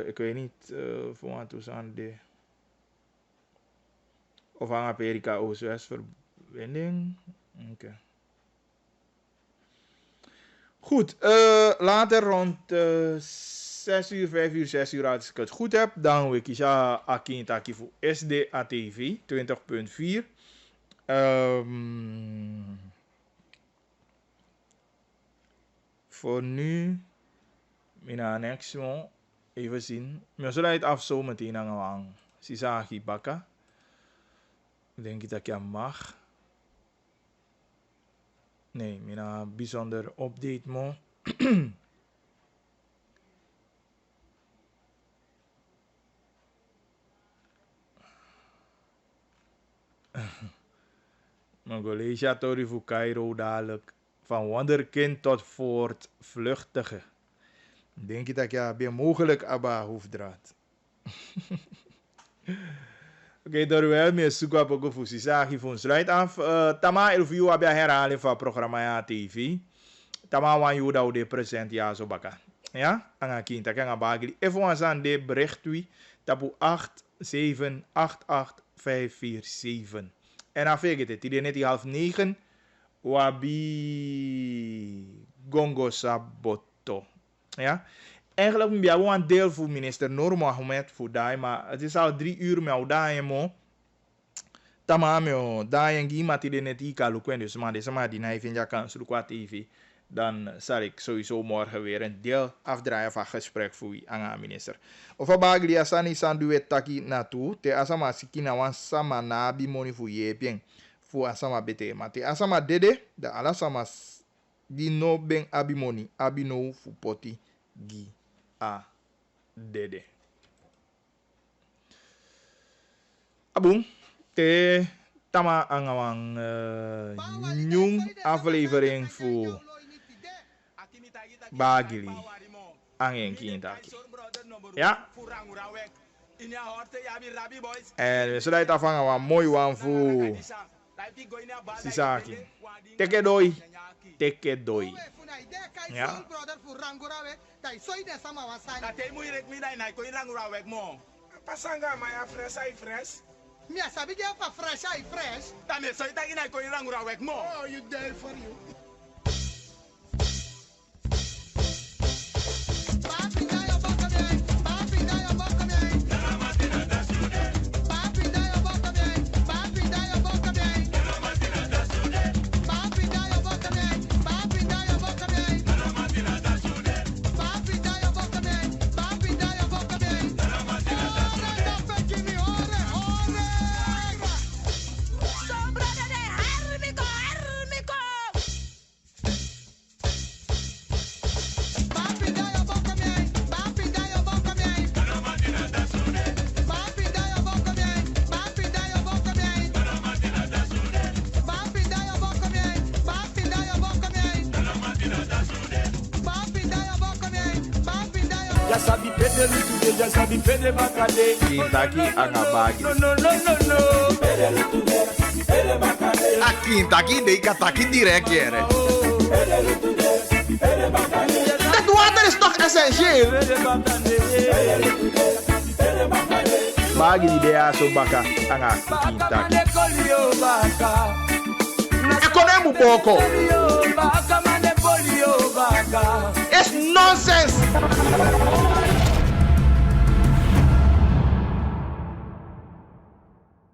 Ik weet niet voor wat we aan de... Of aan Amerika Oost-West verbinding. Oké. Goed. Later rond 6 uur, 5 uur, 6 uur, als ik het goed heb, dan we kiezen Akintaki voor SDATV 20.4. Voor nu... Mina next one, even zien. Maar zullen het af zo meteen aan wang. Sisaki baka. Ik denk dat ik mag. Nee, mina bijzonder update mo. Mongolië Tori voor Cairo dadelijk. Van wonderkind tot voortvluchtige. Denk je dat je bij mogelijk Abba hoefdraad? Oké, door wel meer zoeken op een fusie voor sluit af. Tama elvio heb je herhaling van programma ja TV. Tama wan je dat de present ja zo baka. Ja, anga kinta kanga bagli. Even ons aan de bericht wie tapu 8788547. En dan veeg het, die net 8:30 wabi gongo saboto. Ja. Eigenlijk moet je een deel voor minister Noor Mohamed voor daar, maar het is al 3 uur met daar mo. Tamamio, daar en die maar die net ika lukwen dus maar deze maar die hij vindt ja kans qua TV. Dan zal ik sowieso morgen weer een deel afdraaien van gesprek voor u aan minister. Of abagli asani sanduet taki naartoe, te asama sikina wan sama na abi moni voor je bien voor asama bete, maar te asama dede, de alasama di no ben abi moni, abi no voor poti gi a dede. Abung, te tama angawang nyung aflevering voor Bagili angin kintaki. Ja. En we zullen het afhangen van mooi wan voor Sisaki. Teke doi. Ja. Pasanga maya fresh ai fresh. Mia sabi dia pa fresh ai fresh. Tame so ita ina ko irangura wek mo. Oh, you there for you. Papi na yo boka bien. Papi na yo boka bien. Papi na yo boka bien. Papi na yo boka bien. Papi na yo boka bien. Papi na yo boka bien. Papi na yo boka bien. Papi na yo boka bien. Ya sabi pede lutude, ya sabi pede bakade. Kintaki angabagi. No. Pede lutude, pede bakade. A Kintaki dei Kataki direct here. Pede lutude, pede bakade. Dat water is toch essentieel? Pede bakade. Pede lutude, pede bakade. Bagi di dea so baka anga Kintaki. Economy boko. Baka mane polio baka. It's nonsense.